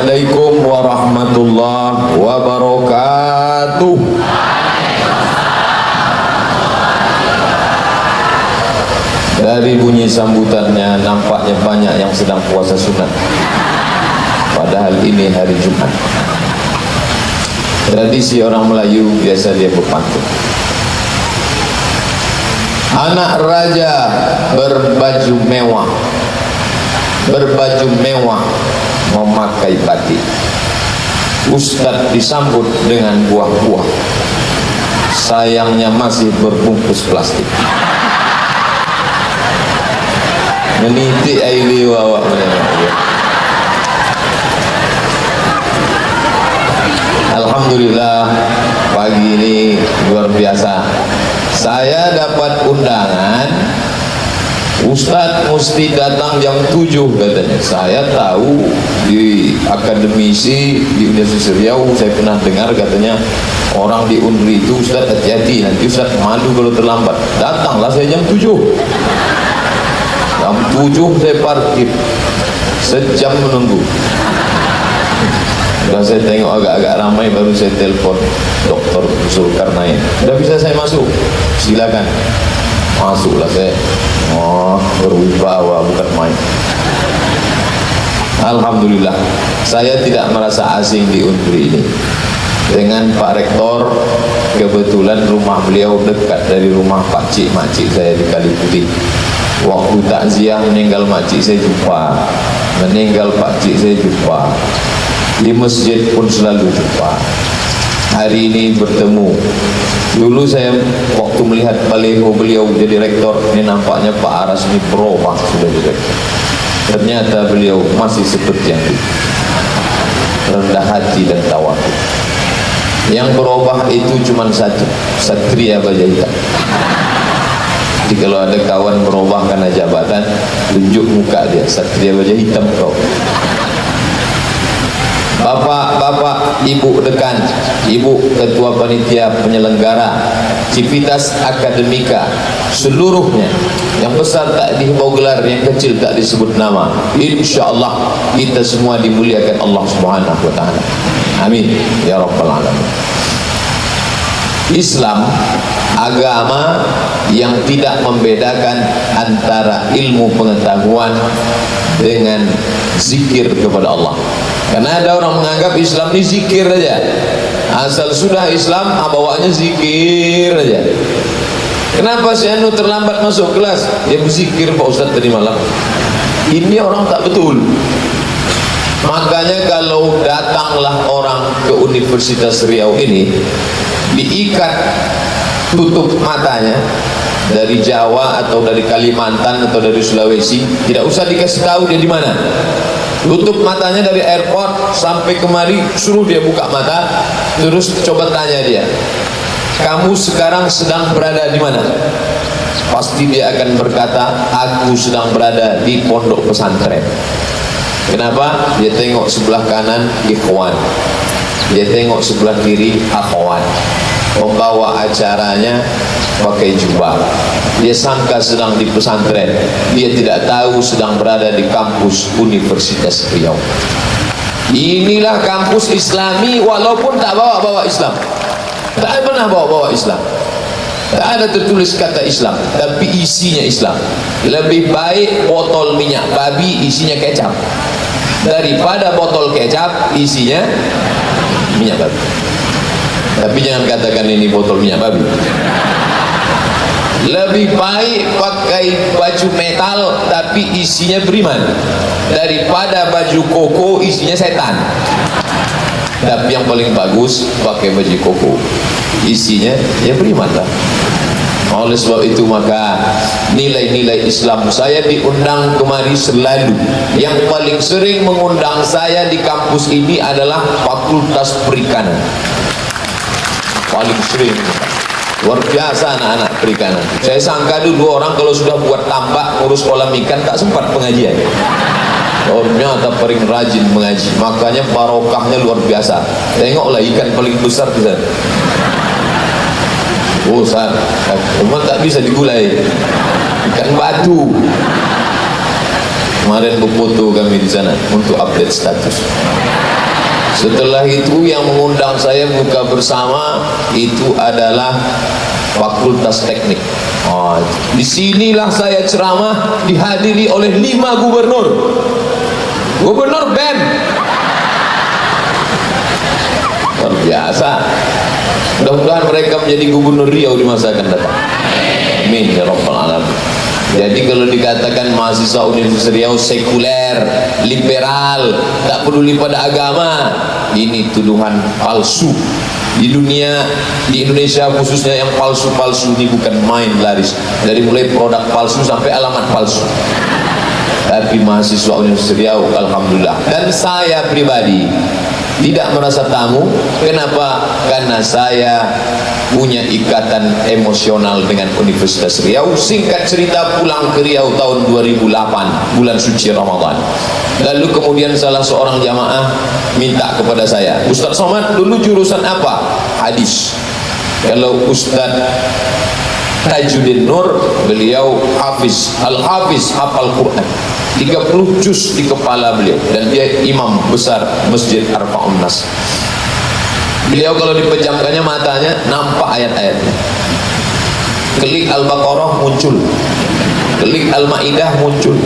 Assalamualaikum warahmatullahi wabarakatuh. Dari bunyi sambutannya nampaknya banyak yang sedang puasa sunat, padahal ini hari Jumat. Tradisi orang Melayu biasa dia berpantun. Anak raja berbaju mewah memakai batik. Ustadz disambut dengan buah-buah, sayangnya masih berbungkus plastik. Meniti aili wawa. Alhamdulillah, pagi ini luar biasa. Saya dapat undangan, Ustadz mesti datang jam 7 katanya. Saya tahu di akademisi di Universitas Riau, saya pernah dengar katanya orang di Unri itu, Ustadz hati-hati, nanti Ustadz malu kalau terlambat. Datanglah saya jam 7. Jam 7 saya parkir, sejam menunggu. Setelah saya tengok agak-agak ramai, baru saya telepon Dr. Zulkarnain. Sudah bisa saya masuk? Silakan. Masuklah saya. Oh, berwibawa bukan main. Alhamdulillah, saya tidak merasa asing di Unri ini. Dengan Pak Rektor, kebetulan rumah beliau dekat dari rumah Pak Cik Makcik saya di Kali Putih. Waktu takziah meninggal Makcik saya jumpa, meninggal Pak Cik saya jumpa, di masjid pun selalu jumpa. Hari ini bertemu. Dulu saya waktu melihat baliho beliau jadi rektor, ini nampaknya Pak Aras ini berubah sudah jadi rektor. Ternyata beliau masih seperti yang itu, rendah hati dan tawadu. Yang berubah itu cuma satu, Satria Baja Hitam. Jadi kalau ada kawan berubah karena jabatan, tunjuk muka dia, Satria Baja Hitam kau. Bapak, Ibu Dekan, Ibu Ketua Panitia Penyelenggara, Civitas Akademika, seluruhnya, yang besar tak dihimbau gelar, yang kecil tak disebut nama. Insya Allah kita semua dimuliakan Allah Subhanahu Wa Taala. Amin ya Rabbal Alamin. Islam agama yang tidak membedakan antara ilmu pengetahuan dengan zikir kepada Allah. Karena ada orang menganggap Islam ini zikir aja. Asal sudah Islam, bawaannya zikir aja. Kenapa si Anu terlambat masuk kelas? Dia berzikir Pak Ustadz tadi malam. Ini orang tak betul. Makanya kalau datanglah orang ke Universitas Riau ini, diikat tutup matanya, dari Jawa atau dari Kalimantan atau dari Sulawesi, tidak usah dikasih tahu dia di mana. Tutup matanya dari airport sampai kemari, suruh dia buka mata, terus coba tanya dia, kamu sekarang sedang berada di mana? Pasti dia akan berkata, aku sedang berada di pondok pesantren. Kenapa? Dia tengok sebelah kanan ikhwan, dia tengok sebelah kiri akhwat. Pembawa acaranya pakai jubah, dia sangka sedang di pesantren, dia tidak tahu sedang berada di kampus Universitas Riau. Inilah kampus Islami, walaupun tak bawa-bawa Islam, tak pernah bawa-bawa Islam, tak ada tertulis kata Islam, tapi isinya Islam. Lebih baik botol minyak babi isinya kecap daripada botol kecap isinya minyak babi. Tapi jangan katakan ini botol minyak babi. Lebih baik pakai baju metal tapi isinya beriman daripada baju koko isinya setan. Tapi yang paling bagus pakai baju koko, isinya ya beriman lah. Oleh sebab itu maka nilai-nilai Islam, saya diundang kemari selalu. Yang paling sering mengundang saya di kampus ini adalah Fakultas Perikanan. Paling sering, luar biasa anak-anak perikanan. Saya sangka dulu orang kalau sudah buat tambak, ngurus kolam ikan, tak sempat pengajian. Oh, ternyata paling rajin mengaji, makanya barokahnya luar biasa. Tengoklah ikan paling besar di sana. Oh, cuma tak bisa digulai. Ikan batu. Kemarin berfoto kami di sana untuk update status. Setelah itu yang mengundang saya buka bersama itu adalah Fakultas Teknik. Oh, disinilah saya ceramah dihadiri oleh 5 gubernur. Gubernur BEM. Luar biasa. Mudah-mudahan mereka menjadi gubernur Riau di masa akan datang. Amin ya rabbal alamin. Jadi kalau dikatakan mahasiswa Universitas Riau sekuler, liberal, tak peduli pada agama, ini tuduhan palsu. Di dunia, di Indonesia khususnya yang palsu-palsu ini bukan main laris. Dari mulai produk palsu sampai alamat palsu. Tapi mahasiswa Universitas Riau, alhamdulillah. Dan saya pribadi tidak merasa tamu. Kenapa? Karena saya punya ikatan emosional dengan Universitas Riau. Singkat cerita, pulang ke Riau tahun 2008 bulan suci Ramadan. Lalu kemudian salah seorang jamaah minta kepada saya, Ustaz Somad dulu jurusan apa? Hadis. Kalau Ustaz Tajuddin Nur, beliau hafiz, al-hafiz, hafal Quran 30 juz di kepala beliau, dan dia imam besar Masjid Arba'un Nas. Beliau kalau dipejamkannya matanya nampak ayat-ayatnya. Klik Al-Baqarah muncul, klik Al-Maidah muncul.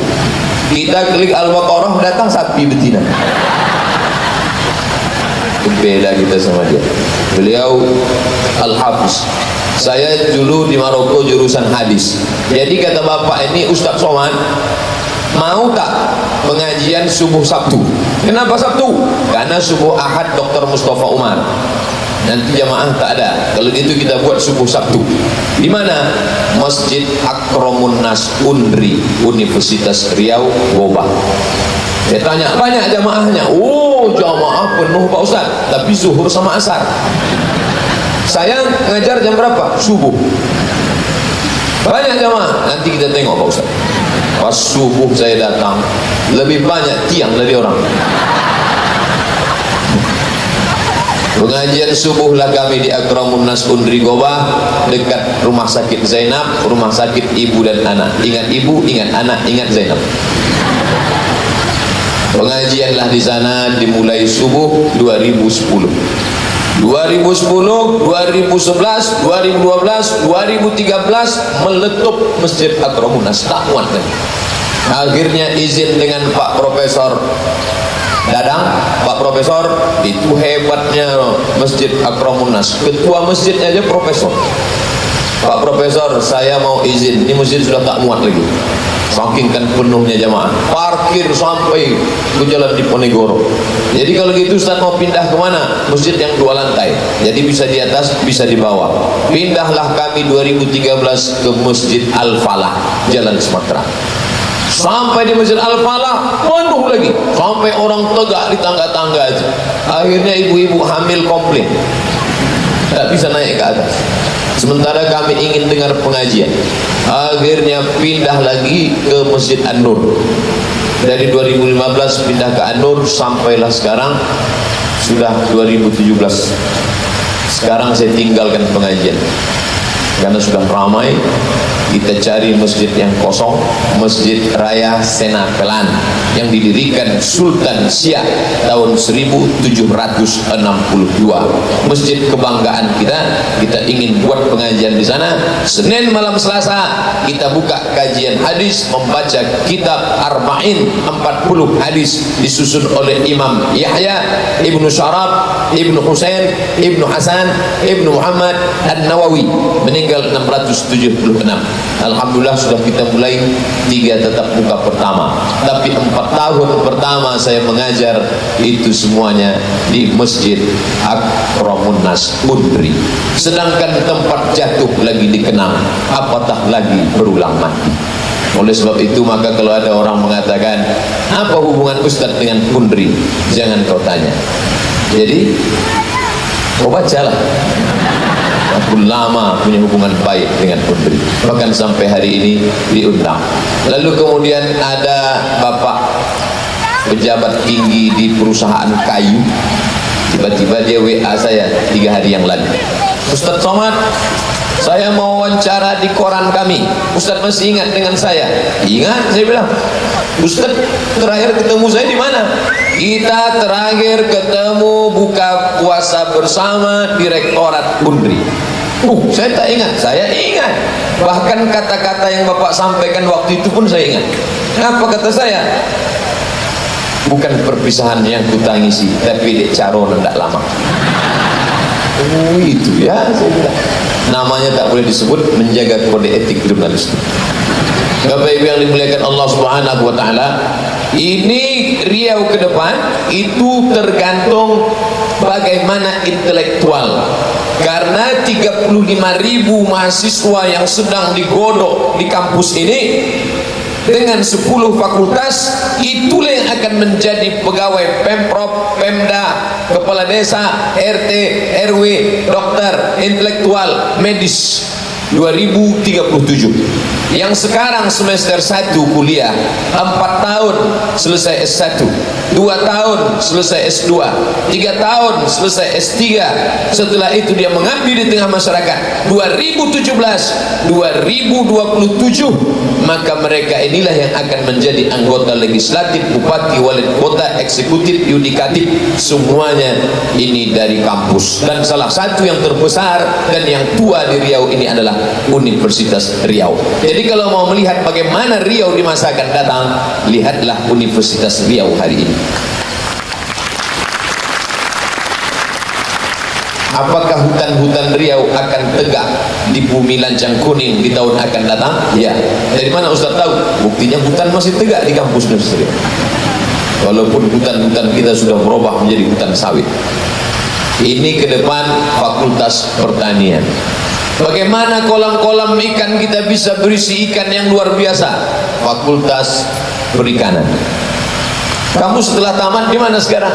Kita klik Al-Baqarah datang sapi betina. Beda kita sama dia. Beliau Al-Hafiz. Saya dulu di Maroko jurusan hadis. Jadi kata bapak ini, Ustaz Somad mau tak pengajian subuh Sabtu? Kenapa Sabtu? Karena subuh Ahad Dr. Mustafa Umar. Nanti jamaah tak ada. Kalau gitu kita buat subuh Sabtu. Di mana? Masjid Akramun Nas Undri, Universitas Riau, Gobah. Saya tanya, banyak jamaahnya? Oh, jamaah penuh Pak Ustaz, tapi zuhur sama asar. Saya ngajar jam berapa? Subuh. Banyak jamaah. Nanti kita tengok Pak Ustaz. Pas subuh saya datang, lebih banyak tiang dari orang. Pengajian subuhlah kami di Akramun Nas Undri Gobah, dekat rumah sakit Zainab, rumah sakit ibu dan anak. Ingat ibu, ingat anak, ingat Zainab. Pengajianlah di sana dimulai subuh 2010. 2010, 2011, 2012, 2013 meletup Masjid Akramun Nas, tak muat lagi. Akhirnya izin dengan Pak Profesor Dadang. Pak Profesor, itu hebatnya Masjid Akramun Nas, ketua masjidnya aja profesor. Pak Profesor, saya mau izin, ini masjid sudah tak muat lagi, saking kan penuhnya jamaah, parkir sampai ke jalan Diponegoro. Jadi kalau gitu Ustaz mau pindah kemana? Masjid yang 2 lantai, jadi bisa di atas, bisa di bawah. Pindahlah kami 2013 ke Masjid Al-Falah, Jalan Sumatera. Sampai di Masjid Al-Falah penuh lagi, sampai orang tegak di tangga-tangga aja. Akhirnya ibu-ibu hamil komplain, tak bisa naik ke atas. Sementara kami ingin dengar pengajian. Akhirnya pindah lagi ke Masjid An-Nur. Dari 2015 pindah ke An-Nur, sampailah sekarang sudah 2017. Sekarang saya tinggalkan pengajian karena sudah ramai. Kita cari masjid yang kosong, Masjid Raya Senapelan yang didirikan Sultan Siak tahun 1762. Masjid kebanggaan kita. Kita ingin buat pengajian di sana. Senin malam Selasa kita buka kajian hadis, membaca kitab Arba'in 40 hadis disusun oleh Imam Yahya Ibnu Syarab Ibnu Husain Ibnu Hasan Ibnu Muhammad An-Nawawi, meninggal 676. Alhamdulillah sudah kita mulai 3 tatap muka pertama, tapi 4 tahun pertama saya mengajar itu semuanya di Masjid Akramun Nas Undri. Sedangkan tempat jatuh lagi dikenang, apatah lagi berulang mati. Oleh sebab itu maka kalau ada orang mengatakan apa hubungan Ustaz dengan Undri, jangan kau tanya. Jadi kau bacalah. Aku lama punya hubungan baik dengan Undri, bahkan sampai hari ini diundang. Lalu kemudian ada bapak pejabat tinggi di perusahaan kayu, tiba-tiba dia WA saya 3 hari yang lalu, Ustaz Somad, saya mau wawancara di koran kami, Ustaz masih ingat dengan saya? Ingat, saya bilang. Ustaz terakhir ketemu saya di mana? Kita terakhir ketemu buka puasa bersama Direktorat Undri. Saya tak ingat, saya ingat. Bahkan kata-kata yang Bapak sampaikan waktu itu pun saya ingat. Apa kata saya? Bukan perpisahan yang kutangisi, tapi dek caro tidak lama. Itu ya, saya bilang. Namanya tak boleh disebut, menjaga kode etik jurnalistik. Bapak Ibu yang dimuliakan Allah Subhanahu wa taala, ini Riau ke depan itu tergantung bagaimana intelektual. Karena 35.000 mahasiswa yang sedang digodok di kampus ini dengan 10 fakultas, itulah yang akan menjadi pegawai Pemprov, Pemda, kepala desa, RT, RW, dokter, intelektual, medis 2037. Yang sekarang semester 1 kuliah 4 tahun selesai S1, 2 tahun selesai S2, 3 tahun selesai S3. Setelah itu dia mengabdi di tengah masyarakat. 2017 2027 maka mereka inilah yang akan menjadi anggota legislatif, bupati, wali kota, eksekutif, yudikatif, semuanya ini dari kampus. Dan salah satu yang terbesar dan yang tua di Riau ini adalah Universitas Riau. Jadi kalau mau melihat bagaimana Riau di masa akan datang, lihatlah Universitas Riau hari ini. Apakah hutan-hutan Riau akan tegak di bumi lancang kuning di tahun akan datang? Ya. Dari mana Ustaz tahu? Buktinya hutan masih tegak di kampus Universitas Riau. Walaupun hutan-hutan kita sudah berubah menjadi hutan sawit. Ini ke depan Fakultas Pertanian. Bagaimana kolam-kolam ikan kita bisa berisi ikan yang luar biasa? Fakultas Perikanan. Kamu setelah tamat di mana sekarang?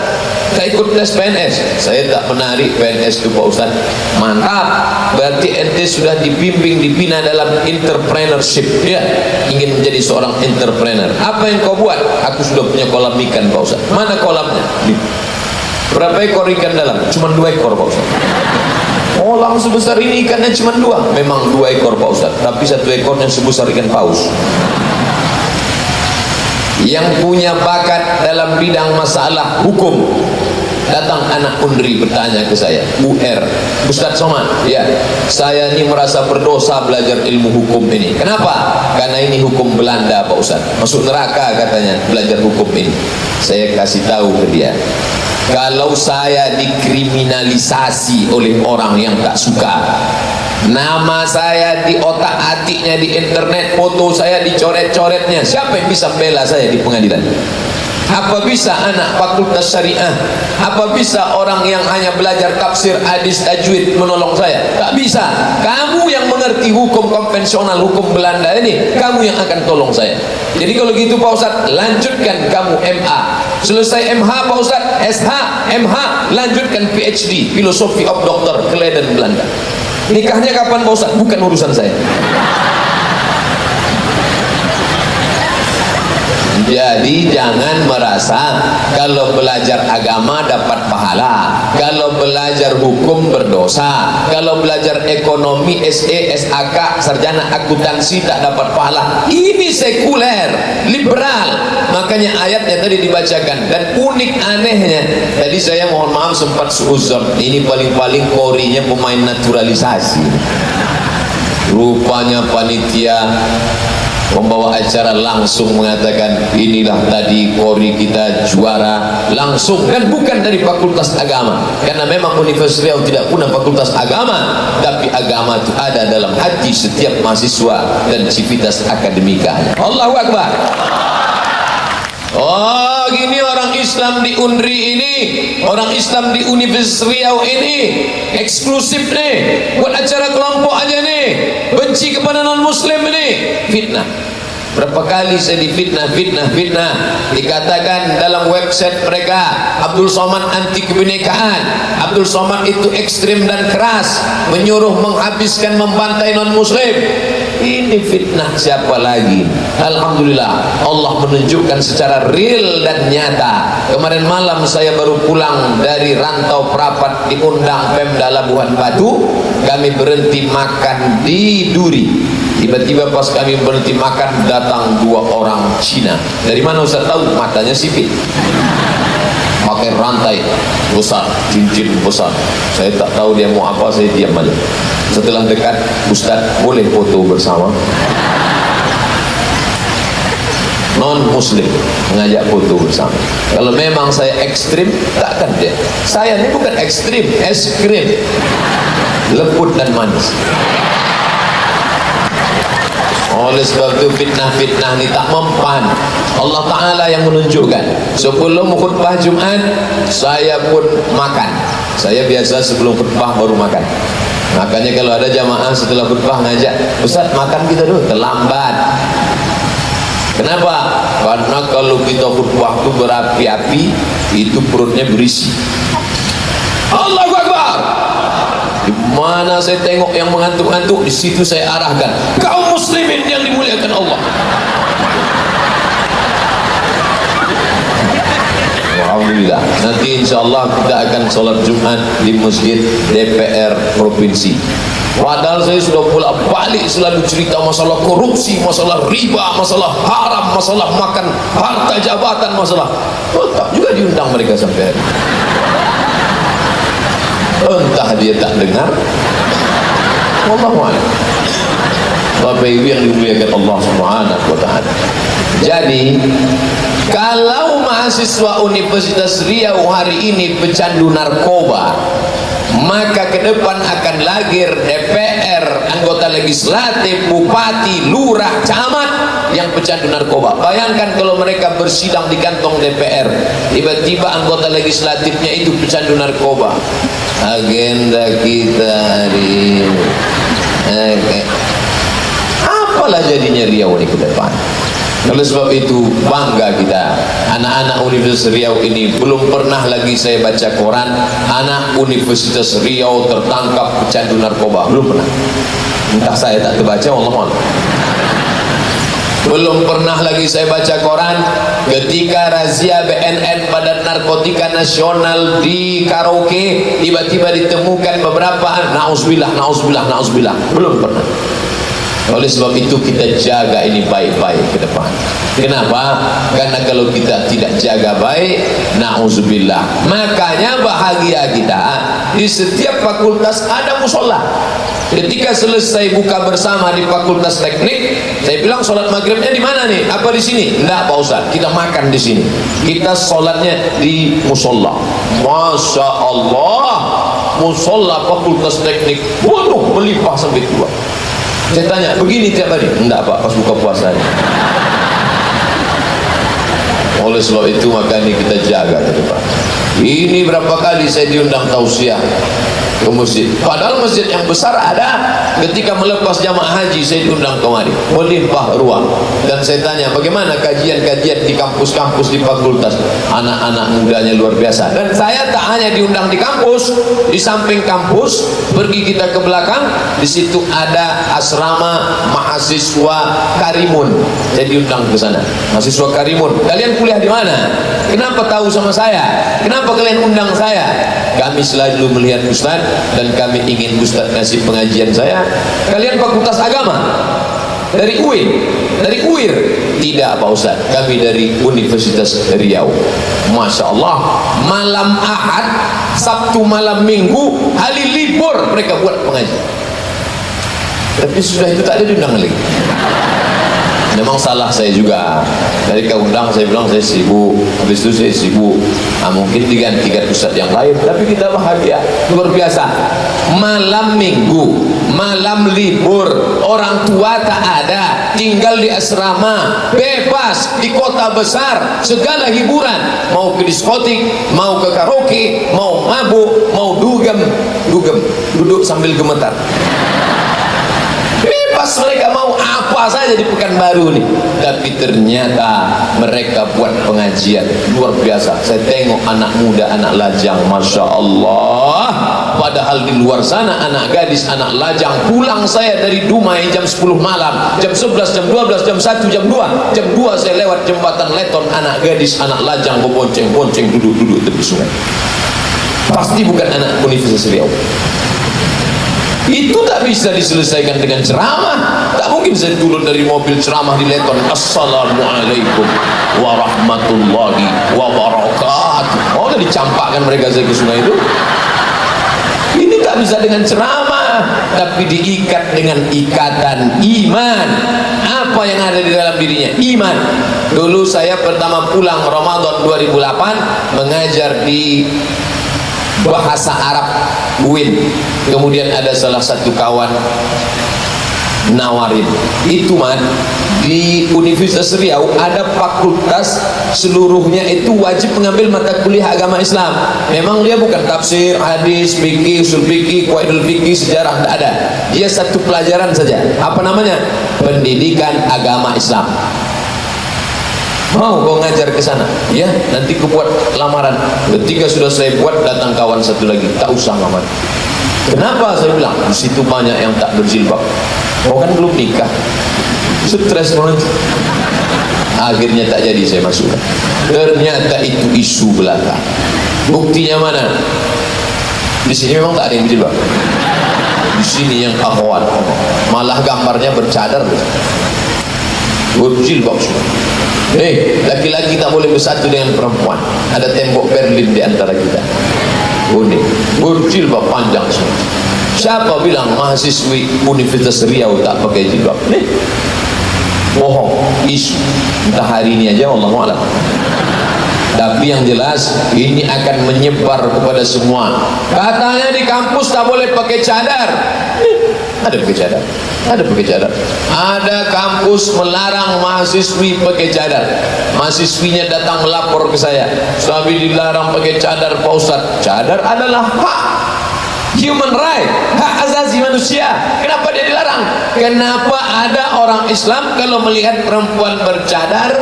Tak ikut tes PNS? Saya tak menarik PNS itu Pak Ustaz. Mantap, berarti ente sudah dibimbing, dibina dalam entrepreneurship. Ya, ingin menjadi seorang entrepreneur. Apa yang kau buat? Aku sudah punya kolam ikan Pak Ustaz. Mana kolamnya? Berapa ekor ikan dalam? Cuma 2 ekor Pak Ustaz. Kolam sebesar ini ikannya cuma 2. Memang 2 ekor Pak Ustaz, tapi 1 ekornya sebesar ikan paus. Yang punya bakat dalam bidang masalah hukum, datang anak Undri bertanya ke saya, Ustaz Somad, ya, saya ini merasa berdosa belajar ilmu hukum ini. Kenapa? Karena ini hukum Belanda Pak Ustaz, masuk neraka katanya belajar hukum ini. Saya kasih tahu ke dia, kalau saya dikriminalisasi oleh orang yang tak suka, nama saya di otak-atiknya di internet, foto saya dicoret-coretnya, siapa yang bisa bela saya di pengadilan? Apa bisa anak fakultas syariah? Apa bisa orang yang hanya belajar tafsir, hadis, tajwid menolong saya? Tak bisa. Kamu yang mengerti hukum konvensional, hukum Belanda ini, kamu yang akan tolong saya. Jadi kalau gitu Pak Ustaz, lanjutkan kamu MA. Selesai MH Pak Ustaz, SH, MH, lanjutkan PhD, Philosophy of Doctor ke Leiden, Belanda. Nikahnya kapan Pak Ustaz? Bukan urusan saya. Jadi jangan merasa kalau belajar agama dapat pahala, kalau belajar hukum berdosa, kalau belajar ekonomi SE, SAK, sarjana akuntansi tak dapat pahala. Ini sekuler, liberal. Makanya ayatnya tadi dibacakan. Dan unik anehnya, tadi saya mohon maaf sempat suuzon, ini paling-paling korinya pemain naturalisasi. Rupanya panitia pembawa acara langsung mengatakan, inilah tadi kori kita juara langsung, dan bukan dari fakultas agama, karena memang Universitas Riau tidak punya fakultas agama, tapi agama itu ada dalam hati setiap mahasiswa dan civitas akademikanya. Allahu Akbar. Oh, gini orang Islam di Undri ini, orang Islam di Universitas Riau ini eksklusif nih, buat acara kelompok aja nih, benci kepada non muslim ini, fitnah. Berapa kali saya difitnah, dikatakan dalam website mereka, Abdul Somad anti kebinekaan, Abdul Somad itu ekstrim dan keras, menyuruh menghabiskan, membantai non muslim. Ini fitnah siapa lagi? Alhamdulillah, Allah menunjukkan secara real dan nyata. Kemarin malam saya baru pulang dari rantau perapat, diundang Pemda Labuhan Batu. kami berhenti makan di Duri. Tiba-tiba pas kami berhenti makan, datang 2 orang Cina. Dari mana Ustaz tahu? Matanya sipit, pakai rantai besar, cincin besar. Saya tak tahu dia mau apa, saya diam aja. Setelah dekat, Ustaz boleh foto bersama? Non muslim mengajak foto bersama. Kalau memang saya ekstrim, takkan dia. Saya ini bukan ekstrim, es krim, lembut dan manis. Oleh sebab itu fitnah-fitnah ini tak mempan. Allah Ta'ala yang menunjukkan. Sebelum khutbah Jumat, saya pun makan. Saya biasa sebelum khutbah baru makan. Makanya kalau ada jamaah setelah khutbah ngajak, Ustaz makan kita dulu, terlambat. Kenapa? Karena kalau kita khutbah itu berapi-api, itu perutnya berisi. Allahu Akbar. Di mana saya tengok yang mengantuk-ngantuk, di situ saya arahkan. Kaum muslimin yang dimuliakan Allah. Alhamdulillah. Nanti insyaallah kita akan sholat Jumat di masjid DPR provinsi. Padahal saya sudah bolak-balik selalu cerita masalah korupsi, masalah riba, masalah haram, masalah makan harta jabatan, masalah tetap juga diundang mereka sampai hari. Entah dia tak dengar. Wallahu a'lam. Bapak Ibu yang dimuliakan Allah Subhanahu wa taala. Jadi kalau mahasiswa Universitas Riau hari ini pecandu narkoba, maka ke depan akan lahir DPR, anggota legislatif, bupati, lurah, camat yang pecandu narkoba. Bayangkan kalau mereka bersidang di kantong DPR, tiba-tiba anggota legislatifnya itu pecandu narkoba. Agenda kita hari ini, apalah jadinya Riau ini ke depan. Oleh sebab itu bangga kita, anak-anak Universitas Riau ini. Belum pernah lagi saya baca koran anak Universitas Riau tertangkap pecandu narkoba, belum pernah. Entah saya tak terbaca, Allah. Belum pernah lagi saya baca koran ketika razia BNN Badan Narkotika Nasional di karaoke, tiba-tiba ditemukan beberapa, nauzubillah, belum pernah. Oleh sebab itu kita jaga ini baik-baik ke depan. Kenapa? Karena kalau kita tidak jaga baik, nauzubillah. Makanya bahagia kita di setiap fakultas ada musola. Ketika selesai buka bersama di Fakultas Teknik, saya bilang sholat maghribnya di mana nih? Apa di sini? Enggak Pak Ustaz, kita makan di sini. Kita sholatnya di musola. Masya Allah, musola Fakultas Teknik penuh melimpah sampai tua. Saya tanya, begini tiap hari? Enggak Pak, pas buka puasa. Oleh sebab itu maka ini kita jaga ke depan. Ini berapa kali saya diundang tausiah ke masjid, padahal masjid yang besar ada. Ketika melepas jamaah haji saya diundang kemari, melimpah ruang. Dan saya tanya bagaimana kajian-kajian di kampus-kampus, di fakultas, anak-anak mudanya luar biasa. Dan saya tak hanya diundang di kampus, di samping kampus pergi kita ke belakang, di situ ada asrama mahasiswa Karimun. Saya diundang ke sana, mahasiswa Karimun. Kalian kuliah di mana? Kenapa tahu sama saya? Kenapa kalian undang saya? Kami selalu melihat Ustaz dan kami ingin Ustaz ngasih pengajian saya. Kalian fakultas agama? Dari UIN? Dari UIR? Tidak Pak Ustaz, kami dari Universitas Riau. Masya Allah, malam Ahad, Sabtu malam Minggu, hari libur mereka buat pengajian. Tapi sudah itu tak ada diundang lagi. Memang salah saya juga. Dari kau undang saya bilang saya sibuk, habis itu saya sibuk. Mungkin digantikan ustaz yang lain. Tapi kita bahagia, luar biasa. Malam minggu, malam libur, orang tua tak ada, tinggal di asrama, bebas di kota besar, segala hiburan, mau ke diskotik, mau ke karaoke, mau mabuk, mau dugem, duduk sambil gemetar. Bebas mereka mau apa saja di Pekanbaru nih. Tapi ternyata mereka buat pengajian luar biasa. Saya tengok anak muda, anak lajang, Masya Allah. Padahal di luar sana anak gadis, anak lajang. Pulang saya dari Dumai jam 10 malam, jam 11, jam 12, jam 1, jam 2. Jam 2 saya lewat jembatan Leton, anak gadis, anak lajang berbonceng-bonceng duduk-duduk tepi sungai. Pasti bukan anak Universitas Riau. Itu tak bisa diselesaikan dengan ceramah. Tak mungkin saya turun dari mobil ceramah di Leton, assalamualaikum warahmatullahi wabarakatuh. Oh, dicampakkan mereka saya ke sungai itu. Ini tak bisa dengan ceramah, tapi diikat dengan ikatan iman. Apa yang ada di dalam dirinya? Iman. Dulu saya pertama pulang Ramadan 2008 mengajar di bahasa Arab UIN. Kemudian ada salah satu kawan nawarin, itu man di Universitas Riau ada fakultas seluruhnya itu wajib mengambil mata kuliah agama Islam. Memang dia bukan tafsir, hadis, fikih, usul fikih, qawaidul fikih, sejarah, tidak ada. Dia satu pelajaran saja. Apa namanya? Pendidikan agama Islam. Mau kau ngajar ke sana? Ya, nanti ku buat lamaran. Ketika sudah saya buat, datang kawan satu lagi, tak usah lamaran. Kenapa? Saya bilang, di situ banyak yang tak berjilbab. Kau kan belum nikah. Stres banget. Akhirnya tak jadi saya masukkan. Ternyata itu isu belaka. Buktinya mana? Di sini memang tak ada yang berjilbab. Di sini yang akhwat, malah gambarnya bercadar. Berjilbab semua. Laki-laki tak boleh bersatu dengan perempuan. Ada tembok Berlin di antara kita. Unik. Berjilbab panjang semua. Siapa bilang mahasiswi Universitas Riau tak pakai jilbab? Bohong, isu. Entah hari ini aja, wallahu a'lam. Tapi yang jelas ini akan menyebar kepada semua. Katanya di kampus tak boleh pakai cadar. Ada pakai cadar. Ada pakai cadar. Ada kampus melarang mahasiswi pakai cadar. Mahasiswinya datang melapor ke saya, "Sabi dilarang pakai cadar Pak Ustaz." Cadar adalah hak, human right, hak asasi manusia. Kenapa dia dilarang? Kenapa ada orang Islam kalau melihat perempuan bercadar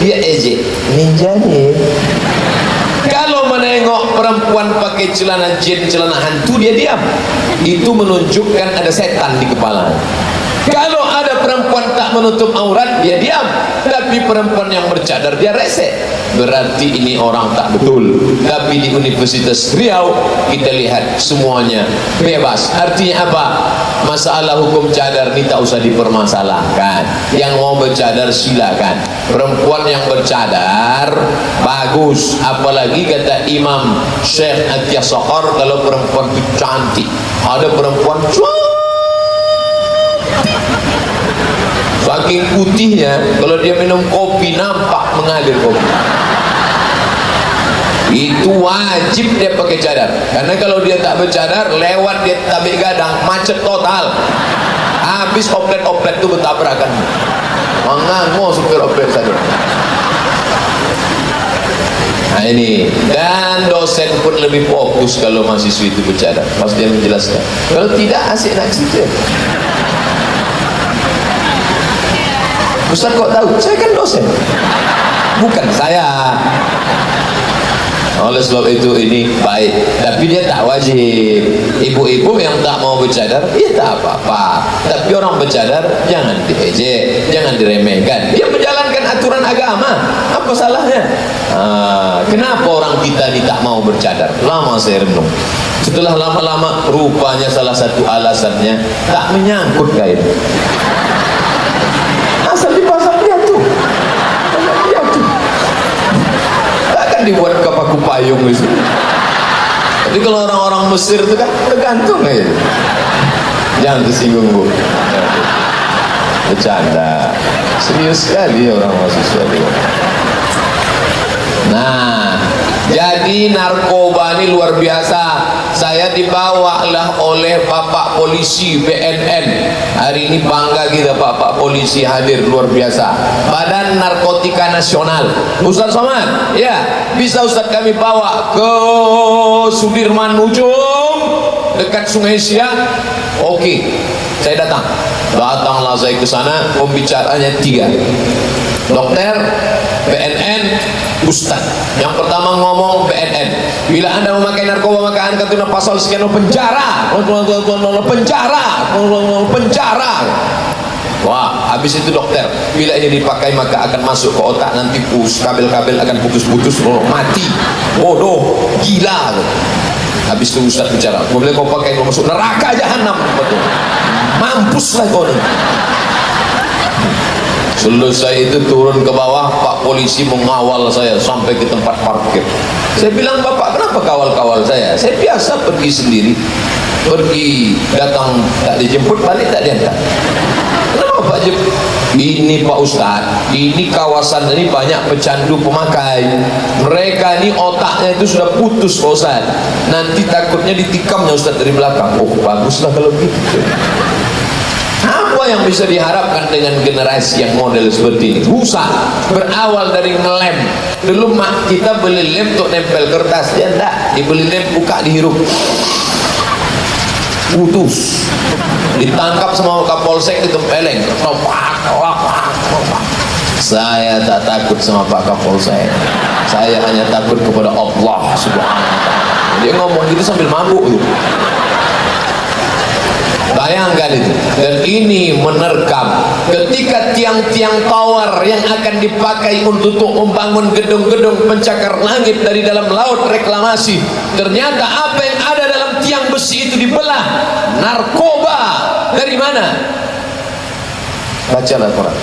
dia ejek, menjadi. Kalau menengok perempuan pakai celana jin, celana hantu, dia diam. Itu menunjukkan ada setan di kepala. Kalau ada perempuan tak menutup aurat, dia diam. Tapi perempuan yang bercadar, dia resek. Berarti ini orang tak betul. Tapi di Universitas Riau kita lihat semuanya bebas. Artinya apa? Masalah hukum cadar ini tak usah dipermasalahkan. Yang mau bercadar silakan. Perempuan yang bercadar bagus. Apalagi kata Imam Syekh Atiyah Sokhor, kalau perempuan itu cantik. Ada perempuan saking putihnya, kalau dia minum kopi nampak mengalir kopi. Itu wajib dia pakai cadar. Karena kalau dia tak bercadar, lewat dia tabik gadang, macet total. Habis oplet-oplet itu bertabrakan. Mengango supir oplet saja. Nah ini, dan dosen pun lebih fokus kalau mahasiswa itu bercadar. Pas dia menjelaskan. Kalau tidak, asik nak cerita. Ustaz kok tahu? Saya kan dosen, bukan saya. Oleh sebab itu ini baik, tapi dia tak wajib. Ibu-ibu yang tak mau bercadar, ya tak apa-apa. Tapi orang bercadar jangan diejek, jangan diremehkan. Dia menjalankan aturan agama, apa salahnya? Kenapa orang kita ini tak mau bercadar? Lama saya renung. Setelah lama-lama, rupanya salah satu alasannya tak menyangkut kain. Asal dipasang dia tuh, takkan dibuat ke paku payung itu. Jadi kalau orang-orang Mesir itu kan tergantung aja. Jangan tersinggung bu, bercanda. Serius sekali orang mahasiswa itu. Nah, jadi narkoba ini luar biasa. Saya dibawalah oleh Bapak Polisi BNN. Hari ini bangga kita Bapak Polisi hadir, luar biasa. Badan Narkotika Nasional. Ustaz Somad, ya bisa Ustaz kami bawa ke Sudirman ujung dekat Sungai Siak. Oke, saya datang. Datanglah saya ke sana. Pembicaranya 3. Dokter, BNN, Ustaz. Yang pertama ngomong BNN, bila anda memakai narkoba maka anda kena pasal sekian, penjara, penjara. Wah, habis itu dokter, bila ini dipakai maka akan masuk ke otak, nanti kabel-kabel akan putus-putus, mati, bodoh, gila. Habis itu Ustaz bicara, boleh kau pakai kau masuk neraka jahanam, betul. Mampuslah kau nih. Selesai itu turun ke bawah, Pak polisi mengawal saya sampai ke tempat parkir. Saya bilang, Bapak kenapa kawal-kawal saya? Saya biasa pergi sendiri, pergi datang tak dijemput, balik tak diantar. Kenapa Pak jemput? Ini Pak Ustadz, ini kawasan ini banyak pecandu pemakai. Mereka ini otaknya itu sudah putus Pak Ustadz. Nanti takutnya ditikamnya Ustadz dari belakang. Oh baguslah kalau gitu. Apa yang bisa diharapkan dengan generasi yang model seperti ini? Rusak. Berawal dari ngelem. Dulu mak kita beli lem untuk nempel kertas, dia enggak. Dibeli lem, buka, dihirup, putus. Ditangkap sama Kapolsek, ditempeleng. Saya tak takut sama Pak Kapolsek. Saya hanya takut kepada Allah Subhanahu wa ta'ala. Dia ngomong gitu sambil mabuk tuh. Bayangkan itu. Dan ini menerkam ketika tiang-tiang tower yang akan dipakai untuk membangun gedung-gedung pencakar langit dari dalam laut reklamasi, ternyata apa yang ada dalam tiang besi itu dibelah. Narkoba dari mana? Bacalah Quran.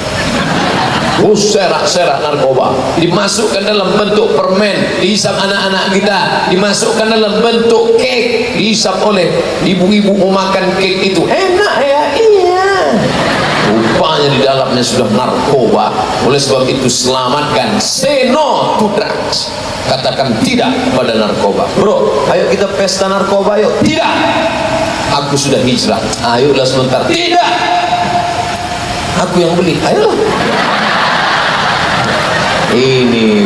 Serak-serak narkoba dimasukkan dalam bentuk permen, dihisap anak-anak kita, dimasukkan dalam bentuk kek, dihisap oleh ibu-ibu memakan kek itu. Enak ya? Iya. Rupanya di dalamnya sudah narkoba. Oleh sebab itu selamatkan, say no to drugs. Katakan tidak pada narkoba. Bro, ayo kita pesta narkoba yuk. Tidak. Aku sudah hijrah. Ayolah sebentar. Tidak. Aku yang beli. Ayolah. Ini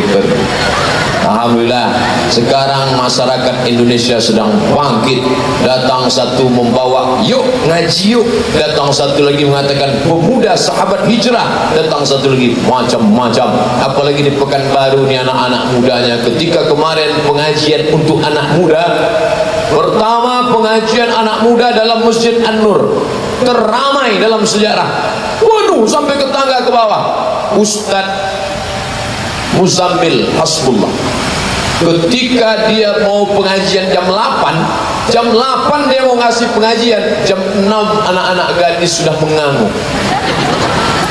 alhamdulillah sekarang masyarakat Indonesia sedang bangkit. Datang satu membawa yuk ngaji yuk, datang satu lagi mengatakan pemuda sahabat hijrah, datang satu lagi macam-macam. Apalagi di Pekanbaru nih anak-anak mudanya. Ketika kemarin pengajian untuk anak muda, pertama pengajian anak muda dalam Masjid An-Nur, teramai dalam sejarah, waduh sampai ke tangga ke bawah. Ustadz Muzammil Hasbullah, ketika dia mau pengajian jam 8 dia mau ngasih pengajian, jam 6 anak-anak gadis sudah mengangguk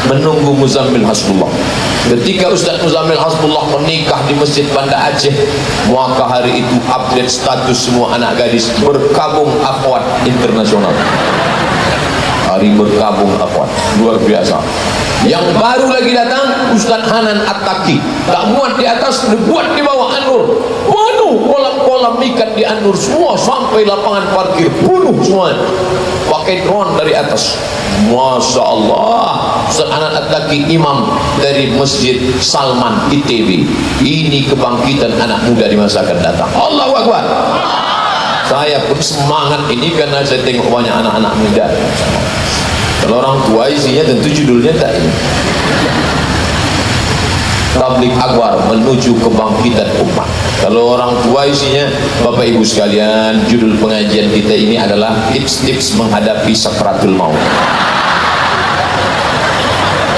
menunggu Muzammil Hasbullah. Ketika Ustaz Muzammil Hasbullah menikah di Masjid Banda Aceh, maka hari itu update status semua anak gadis berkabung akhwat internasional. Hari berkabung akhwat luar biasa. Yang baru lagi datang Ustaz Hanan At-Taki, tak muat di atas, dibuat di bawah An-Nur. Waduh, kolam-kolam ikan di An-Nur semua sampai lapangan parkir penuh semua. Pakai drone dari atas. Masya Allah. Ustaz Hanan At-Taki imam dari Masjid Salman ITB. Ini kebangkitan anak muda di masa akan datang. Allahu Akbar. Saya pun semangat ini karena saya tengok banyak anak-anak muda. Kalau orang tua isinya tentu judulnya tak ini. Tabligh Akbar menuju kebangkitan umat. Kalau orang tua isinya Bapak Ibu sekalian, judul pengajian kita ini adalah tips-tips menghadapi sakratul maut.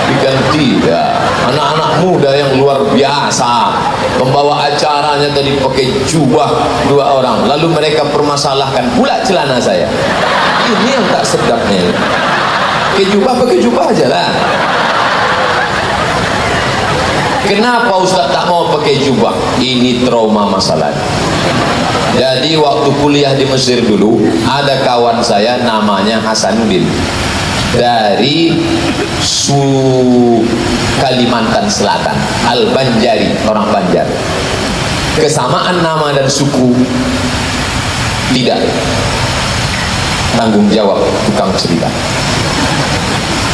Diganti ya, anak-anak muda yang luar biasa. Pembawa acaranya tadi pakai jubah 2 orang, lalu mereka permasalahkan pula celana saya. Ini yang tak sedapnya. Pakai jubah aja lah. Kenapa Ustaz tak mau pakai jubah? Ini trauma masalah. Jadi waktu kuliah di Mesir dulu, ada kawan saya namanya Hasanuddin dari Kalimantan Selatan, Al-Banjari, orang Banjar. Kesamaan nama dan suku tidak tanggung jawab tukang cerita.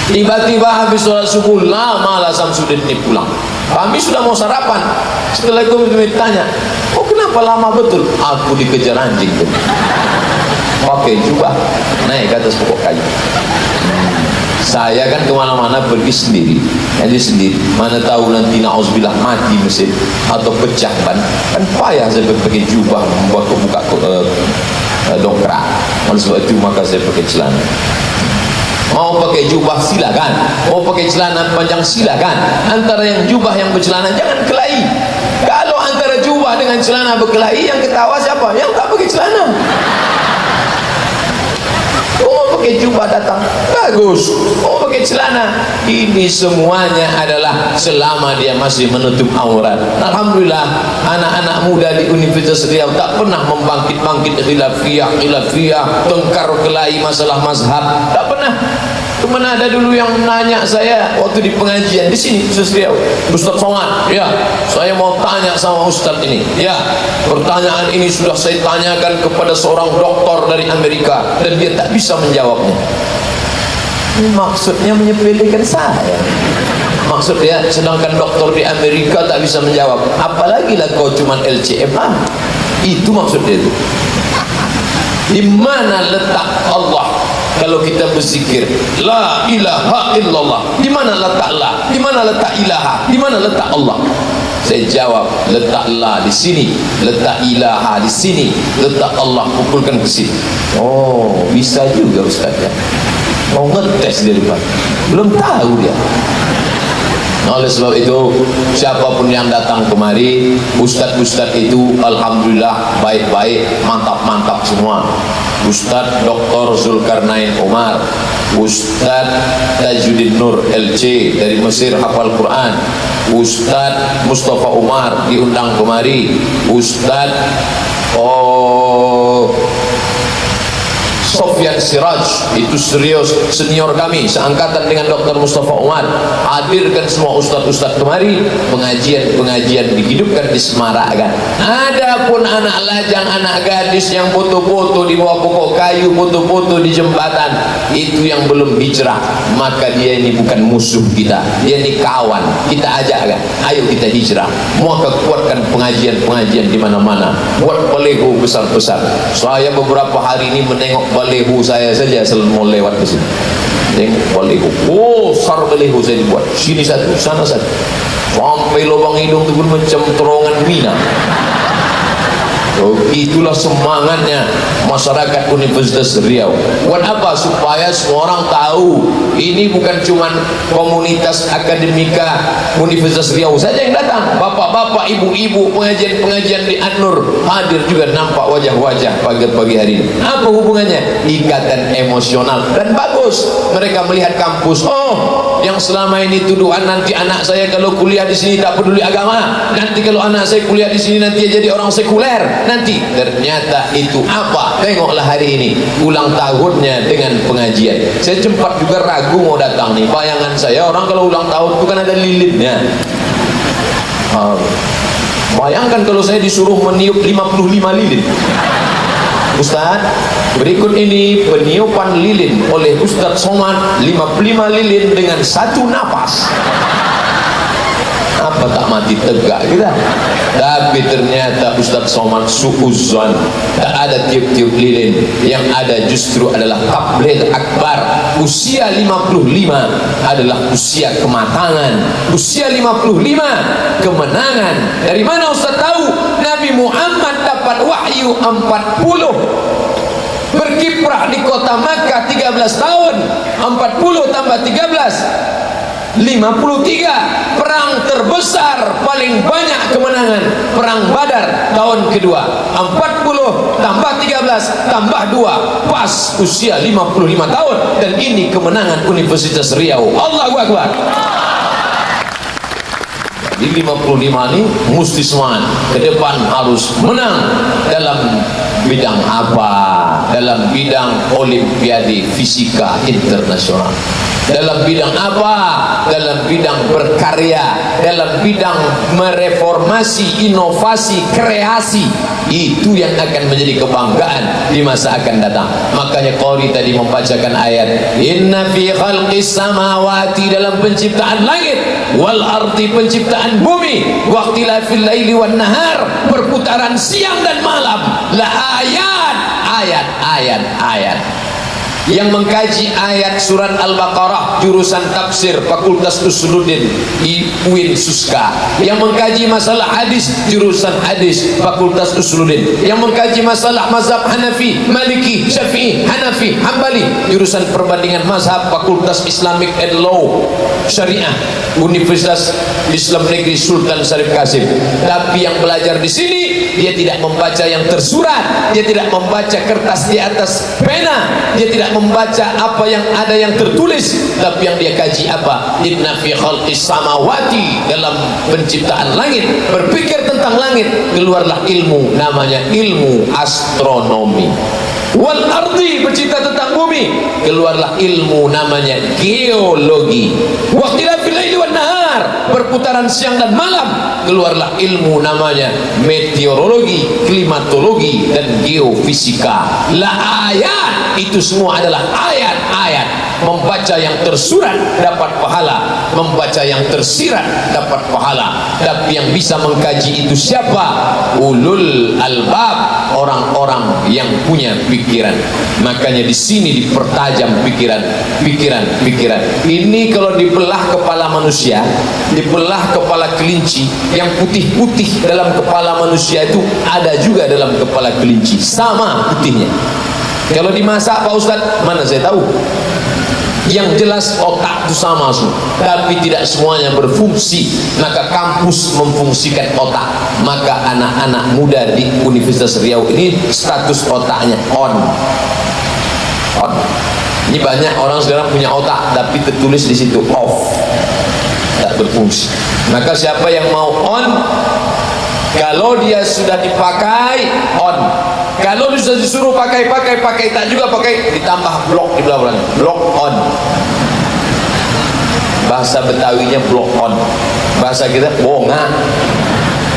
Tiba-tiba habis sholat subuh, lama Samsudin ini pulang. Kami sudah mau sarapan. Setelah itu ditanya, oh kenapa lama betul? Aku dikejar anjing tuh. Pakai jubah, naik ke atas pokok kayu. Saya kan kemana-mana pergi sendiri, jadi sendiri. Mana tahu nanti na'udzubillah mati mesin atau pecah ban, kan payah saya pakai jubah membuat buka dongkrak. Oleh sebab itu maka saya pakai celana. Mau pakai jubah silakan, mau pakai celana panjang silakan. Antara yang jubah yang bercelana jangan kelahi. Kalau antara jubah jubah dengan celana berkelahi, yang ketawa siapa? Yang tak pakai celana. Oh, pakai jubah datang, bagus. Oh, pakai celana. Ini semuanya adalah selama dia masih menutup aurat. Alhamdulillah, anak-anak muda di Universitas Riau tak pernah membangkit-bangkit khilafiyah, tengkar kelahi masalah mazhab, tak pernah. Kemana ada dulu yang nanya saya waktu di pengajian di sini Universitas Riau, Ustaz Somad, ya, saya mau tanya sama Ustaz ini. Ya, pertanyaan ini sudah saya tanyakan kepada seorang doktor dari Amerika dan dia tak bisa menjawabnya. Maksudnya menyepelekan saya. Maksudnya sedangkan doktor di Amerika tak bisa menjawab, apalagi lah kau cuma LCMA. Itu maksudnya itu. Di mana letak Allah? Kalau kita berzikir la ilaha illallah, di mana letak la? Di mana letak ilaha? Di mana letak Allah? Saya jawab, letak la di sini, letak ilaha di sini, letak Allah pukulkan ke sini. Oh, bisa juga Ustaz ya. Mau ngetes dia depan, belum tahu dia. Oleh sebab itu, siapapun yang datang kemari, ustaz-ustaz itu alhamdulillah baik-baik, mantap-mantap semua. Ustaz Dr. Zulkarnain Umar, Ustaz Tajuddin Nur LC dari Mesir hafal Quran, Ustaz Mustafa Umar diundang kemari, Ustaz Sofyan Siraj, itu serius senior kami seangkatan dengan Dr. Mustafa Umar. Hadirkan semua ustaz-ustaz kemari, pengajian dihidupkan di Semarang kan. Adapun anak lajang, anak gadis yang foto-foto di bawah pokok kayu, foto-foto di jembatan, itu yang belum hijrah, maka dia ini bukan musuh kita, dia ini kawan. Kita ajak kan, ayo kita hijrah. Maka kuatkan pengajian di mana-mana, buat baliho besar-besar. Saya beberapa hari ini menengok baliho saya saja selama lewat ke sini. Tengok baliho, besar baliho saya dibuat. Sini satu, sana satu, sampai lubang hidung itu pun macam terowongan Mina. Oh, itulah semangatnya masyarakat Universitas Riau. Buat apa? Supaya semua orang tahu ini bukan cuma komunitas akademika Universitas Riau saja yang datang. Bapak-bapak, ibu-ibu, pengajian-pengajian di An-Nur hadir juga, nampak wajah-wajah pagi-pagi hari ini. Apa hubungannya? Ikatan emosional. Dan bagus mereka melihat kampus. Oh, yang selama ini tuduhan nanti anak saya kalau kuliah di sini tak peduli agama, nanti kalau anak saya kuliah di sini nanti jadi orang sekuler. Nanti ternyata itu apa? Tengoklah hari ini ulang tahunnya dengan pengajian. Saya sempat juga ragu mau datang nih. Bayangan saya orang kalau ulang tahun itu kan ada lilinnya. Bayangkan kalau saya disuruh meniup 55 lilin. Ustaz, berikut ini peniupan lilin oleh Ustaz Somad, 55 lilin dengan satu napas. Apa tak mati tegak kita? Tapi ternyata Ustaz Somad suuzon, tak ada tiup-tiup lilin, yang ada justru adalah tabligh akbar. Usia 55 adalah usia kematangan, usia 55 kemenangan. Dari mana Ustaz tahu? Nabi Muhammad dapat wahyu 40, berkiprah di kota Makkah 13 tahun, 40 tambah 13 53. Perang terbesar paling banyak kemenangan, perang Badar tahun kedua, 40 tambah 13 tambah 2 pas usia 55 tahun. Dan ini kemenangan Universitas Riau. Allahu Akbar. Di 55 ini mesti semangat ke depan, harus menang. Dalam bidang apa? Dalam bidang Olimpiade Fisika Internasional. Dalam bidang apa? Dalam bidang berkarya, dalam bidang mereformasi, inovasi, kreasi. Itu yang akan menjadi kebanggaan di masa akan datang. Makanya Qori tadi membacakan ayat inna fi khalqis samawati, dalam penciptaan langit, wal ardi, penciptaan bumi, waqtilafil laili wan nahar, perputaran siang dan malam, la ayat. yang mengkaji ayat surat Al-Baqarah jurusan tafsir Fakultas Usuluddin UIN Suska, yang mengkaji masalah hadis jurusan hadis Fakultas Usuluddin, yang mengkaji masalah mazhab Hanafi, Maliki, Syafi'i, Hanafi, Hambali jurusan perbandingan mazhab Fakultas Islamic and Law Syariah Universitas Islam Negeri Sultan Syarif Kasim. Tapi yang belajar di sini dia tidak membaca yang tersurat, dia tidak membaca kertas di atas pena, dia tidak membaca apa yang ada yang tertulis, tapi yang dia kaji apa? Inna fi khalqis samawati, dalam penciptaan langit, berpikir tentang langit, keluarlah ilmu namanya ilmu astronomi. Wal ardi, bercerita tentang bumi, keluarlah ilmu namanya geologi. Waqtilafil laili wan nahar, perputaran siang dan malam, keluarlah ilmu namanya meteorologi, klimatologi dan geofisika. La ayat, itu semua adalah ayat-ayat. Membaca yang tersurat dapat pahala, membaca yang tersirat dapat pahala. Tapi yang bisa mengkaji itu siapa? Ulul albab, orang-orang yang punya pikiran. Makanya di sini dipertajam pikiran. Ini kalau dibelah kepala manusia, dibelah kepala kelinci, yang putih-putih dalam kepala manusia itu ada juga dalam kepala kelinci, sama putihnya. Kalau dimasak Pak Ustadz, mana saya tahu. Yang jelas otak itu sama, tapi tidak semuanya berfungsi. Maka kampus memfungsikan otak. Maka anak-anak muda di Universitas Riau ini status otaknya on. Ini banyak orang sekarang punya otak, tapi tertulis di situ off, tak berfungsi. Maka siapa yang mau on, kalau dia sudah dipakai on, kalau dia sudah disuruh pakai tak juga pakai, ditambah blok di belakang, blok on. Bahasa Betawinya blok on, bahasa kita bonga.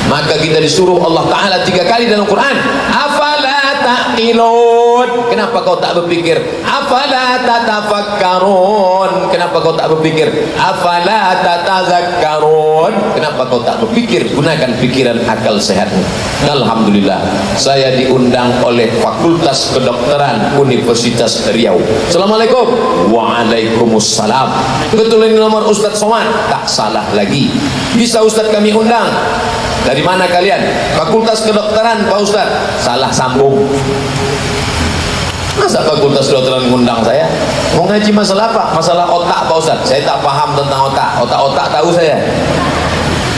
Maka kita disuruh Allah Ta'ala 3 kali dalam Quran, afala ta'qilun, kenapa kau tak berpikir? Afala tatafakkarun, kenapa kau tak berpikir? Afala tatazakkarun, kenapa kau tak berpikir? Gunakan pikiran akal sehatmu. Alhamdulillah, saya diundang oleh Fakultas Kedokteran Universitas Riau. Assalamualaikum. Waalaikumsalam. Betul ini nomor Ustadz Somad? Tak salah lagi. Bisa Ustadz kami undang? Dari mana kalian? Fakultas Kedokteran Pak Ustaz. Salah sambung. Masa Fakultas Kedokteran ngundang saya? Mau ngaji masalah apa? Masalah otak Pak Ustaz. Saya tak paham tentang otak. Otak-otak tahu saya.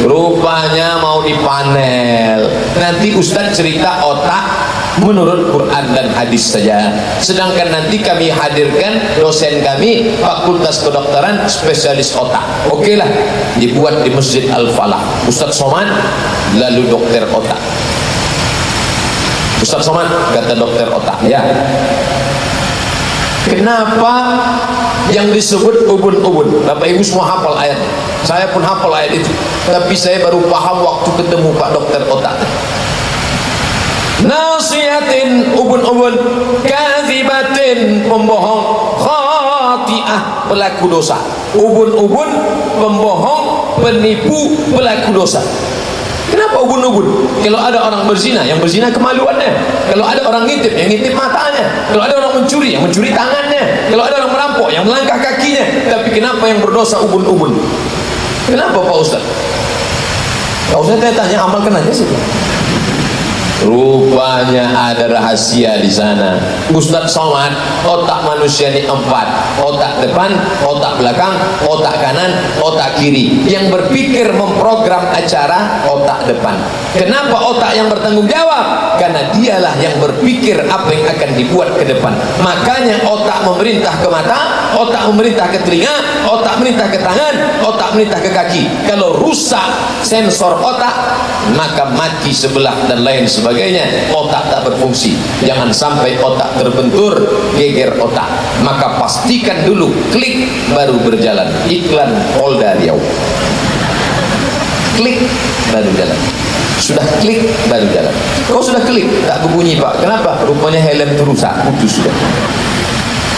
Rupanya mau dipanel. Nanti Ustaz cerita otak menurut Quran dan hadis saja. Sedangkan nanti kami hadirkan dosen kami Fakultas Kedokteran spesialis otak. Oke lah, dibuat di Masjid Al-Falah. Ustaz Somad lalu dokter otak. Ustaz Somad kata dokter otak. Ya. Kenapa yang disebut ubun-ubun? Bapak Ibu semua hafal ayat. Saya pun hafal ayat itu. Tapi saya baru paham waktu ketemu Pak dokter otak. Nasihatin, ubun-ubun, kazibatin, pembohong, khati'ah, pelaku dosa. Ubun-ubun, pembohong, penipu, pelaku dosa. Kenapa ubun-ubun? Kalau ada orang berzina, yang berzina kemaluannya. Kalau ada orang ngintip, yang ngintip matanya. Kalau ada orang mencuri, yang mencuri tangannya. Kalau ada orang merampok, yang melangkah kakinya. Tapi kenapa yang berdosa ubun-ubun? Kenapa Pak Ustaz? Pak Ustaz saya tanya, amalkan aja sih. Rupanya ada rahasia di sana. Ustaz Somad, otak manusia ini 4. Otak depan, otak belakang, otak kanan, otak kiri. Yang berpikir memprogram acara otak depan. Kenapa otak yang bertanggung jawab? Karena dialah yang berpikir apa yang akan dibuat ke depan. Makanya otak memerintah ke mata, otak memerintah ke telinga, otak memerintah ke tangan, otak memerintah ke kaki. Kalau rusak sensor otak, maka mati sebelah dan lain sebagainya. Otak tak berfungsi. Jangan sampai otak terbentur, geger otak. Maka pastikan dulu, klik baru berjalan. Iklan Polda Riau. Klik baru jalan. Sudah klik baru jalan. Kau sudah klik tak berbunyi Pak. Kenapa? Rupanya helm itu rusak, putus sudah.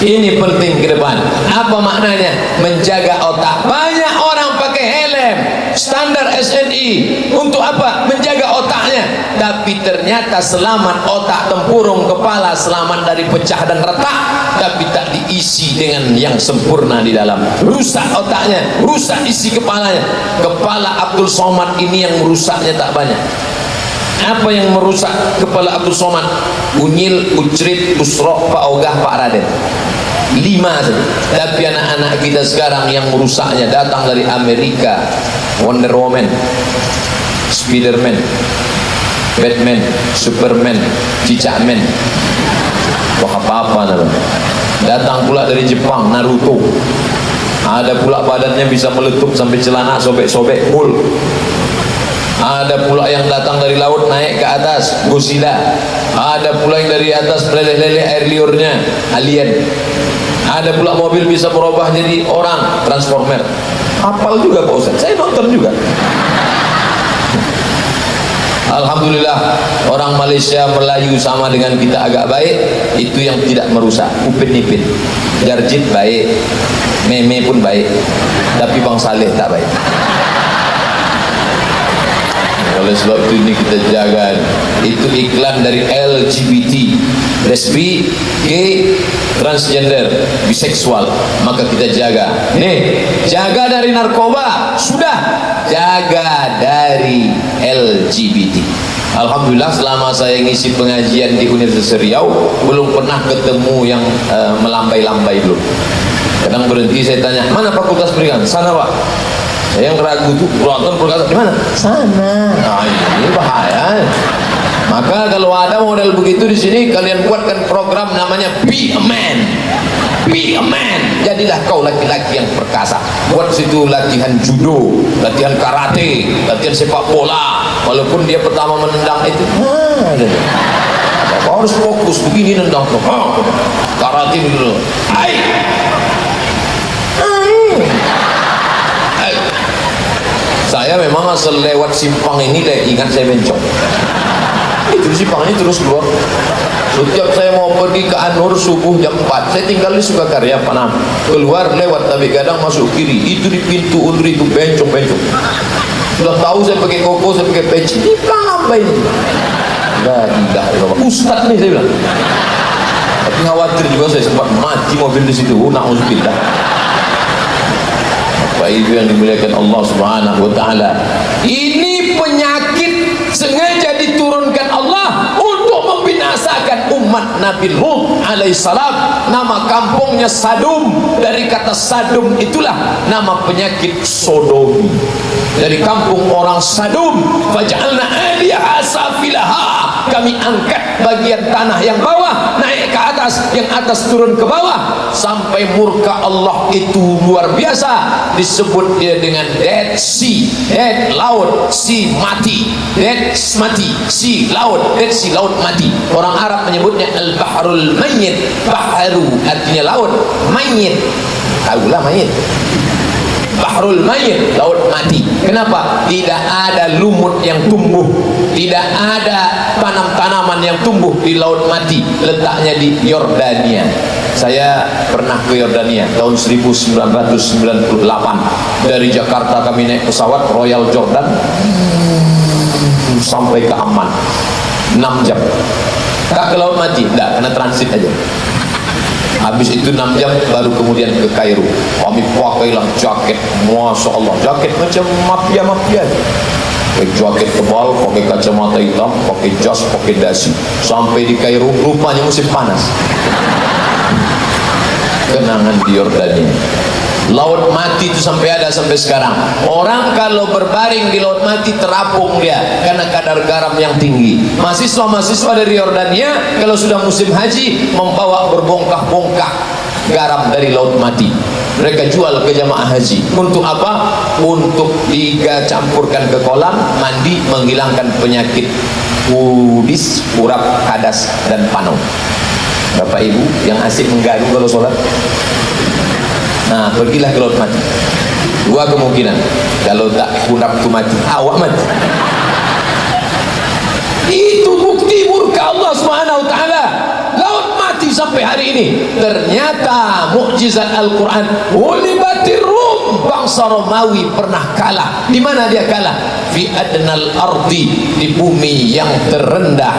Ini penting ke depan. Apa maknanya? Menjaga otak. Banyak orang pakai helm standar SNI. Untuk apa? Menjaga otaknya otaknya, tapi ternyata selamat otak, tempurung kepala, selamat dari pecah dan retak, tapi tak diisi dengan yang sempurna di dalam. Rusak otaknya, rusak isi kepalanya. Kepala Abdul Somad ini yang merusaknya tak banyak. Apa yang merusak kepala Abdul Somad? Unyil, Ucrit, Usrok, Pak Ogah, Pak Raden. 5 saja. Tapi anak-anak kita sekarang yang merusaknya datang dari Amerika. Wonder Woman, Spiderman, Batman, Superman, Cicakman. Wah, apa-apa namanya. Datang pula dari Jepang, Naruto. Ada pula badannya bisa meletup sampai celana sobek-sobek, full. Ada pula yang datang dari laut naik ke atas, Godzilla. Ada pula yang dari atas meleleh-leleh air liurnya, alien. Ada pula mobil bisa berubah jadi orang, Transformer. Hafal juga Pak Ustaz, saya nonton juga. Alhamdulillah, orang Malaysia, Melayu sama dengan kita agak baik. Itu yang tidak merusak. Upin Ipin, Jarjit baik, Meme pun baik, tapi Bang Saleh tak baik. Oleh sebab itu ini kita jaga. Itu iklan dari LGBT, lesbi, gay, transgender, biseksual. Maka kita jaga. Nih, jaga dari narkoba, sudah. Jaga dari LGBT. Alhamdulillah selama saya ngisi pengajian di Universitas Riau belum pernah ketemu yang melambai-lambai belum. Kadang berhenti saya tanya, mana fakultas perikanan? Sana Pak. Yang ragu tuh penonton berkata, di mana? Sana. Nah, ini bahaya. Maka kalau ada model begitu di sini, kalian buatkan program namanya Be a Man. Be a Man. Jadilah kau laki-laki yang perkasa. Buat situ latihan judo, latihan karate, latihan sepak bola. Walaupun dia pertama menendang itu, harus fokus begini nendang tuh. Karate dulu. Hai. Saya memang asal lewat simpang ini deh, ingat saya bencong. Itu simpang ini terus keluar. Setiap saya mau pergi ke Anur subuh jam 4, saya tinggal di Sukakarya Panam. Keluar lewat Tabik Gadang masuk kiri. Itu di pintu undur itu bencong-bencong. Sudah tahu saya pakai koko, saya pakai peci. Ini apa ini? Ustaz nih saya bilang. Tapi khawatir juga saya sempat mati mobil di situ. Na'udzubillah. Bapak Ibu yang dimuliakan Allah Subhanahu wa taala. Ini penyakit sengaja diturunkan Allah untuk membinasakan umat Nabi Lut alaihissalam. Nama kampungnya Sadum. Dari kata Sadum itulah nama penyakit Sodomi. Dari kampung orang Sadum, faj'alna 'aliyaha safilaha. Kami angkat bagian tanah yang bawah naik ke atas, yang atas turun ke bawah, sampai murka Allah itu luar biasa. Disebut dia dengan Dead Sea, Dead laut, Sea mati, Dead mati, Sea laut, Dead Sea laut mati. Orang Arab menyebutnya Al-Bahrul Mayyit. Bahru artinya laut, Mayyit tahulah mayit. Bahrul Mayyit, laut mati. Kenapa? Tidak ada lumut yang tumbuh, tidak ada tanam-tanaman yang tumbuh di laut mati. Letaknya di Yordania. Saya pernah ke Yordania tahun 1998. Dari Jakarta kami naik pesawat Royal Jordan sampai ke Amman 6 jam. Tak ke laut mati, tidak, karena transit aja. Habis itu 6 jam baru kemudian ke Kairo. Kami pakailah jaket, Masya Allah, jaket macam mafia-mafia. Pakai jaket tebal, pakai kacamata hitam, pakai jas, pakai dasi. Sampai di Kairo, rupanya musim panas. Kenangan di Yordania. Laut mati itu sampai ada sampai sekarang. Orang kalau berbaring di laut mati terapung dia karena kadar garam yang tinggi. Mahasiswa-mahasiswa dari Yordania kalau sudah musim haji membawa berbongkah-bongkah garam dari laut mati. Mereka jual ke jamaah haji. Untuk apa? Untuk dicampurkan ke kolam mandi, menghilangkan penyakit kudis, urap, kadas dan panau. Bapak Ibu yang asik menggaduh kalau sholat. Nah, pergilah ke laut mati. Dua kemungkinan. Kalau tak kunap tu mati, awak mati. Itu bukti murka Allah Subhanahu wa taala. Laut mati sampai hari ini. Ternyata mukjizat Al-Qur'an. Ulibatir Rum. seluruh bangsa Romawi pernah kalah. Di mana dia kalah? Fi adnal ardi, di bumi yang terendah.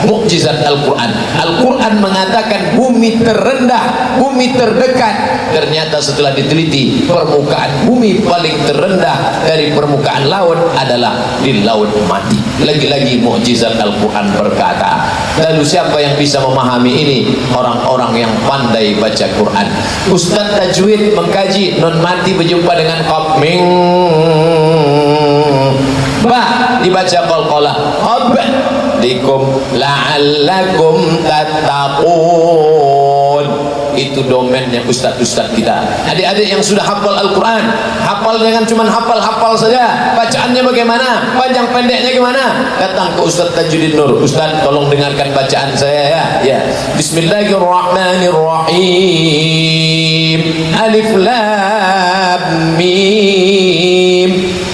Mukjizat Al-Quran. Al-Quran mengatakan bumi terendah, bumi terdekat. Ternyata setelah diteliti, permukaan bumi paling terendah dari permukaan laut adalah di laut mati. Lagi-lagi mukjizat Al-Quran berkata. Lalu siapa yang bisa memahami ini? Orang-orang yang pandai baca Quran. Ustaz tajwid mengkaji non mati berjumpa dengan qaf ming ba dibaca qalqalah qab likum la'allakum tattaqun. Itu domennya ustaz-ustaz kita. Adik-adik yang sudah hafal Al-Quran, hafal dengan cuman hafal-hafal saja. Bacaannya bagaimana? Panjang pendeknya gimana? Datang ke Ustaz Tajuddin Nur. Ustaz, tolong dengarkan bacaan saya ya. Ya. Bismillahirrahmanirrahim. Alif lam mim.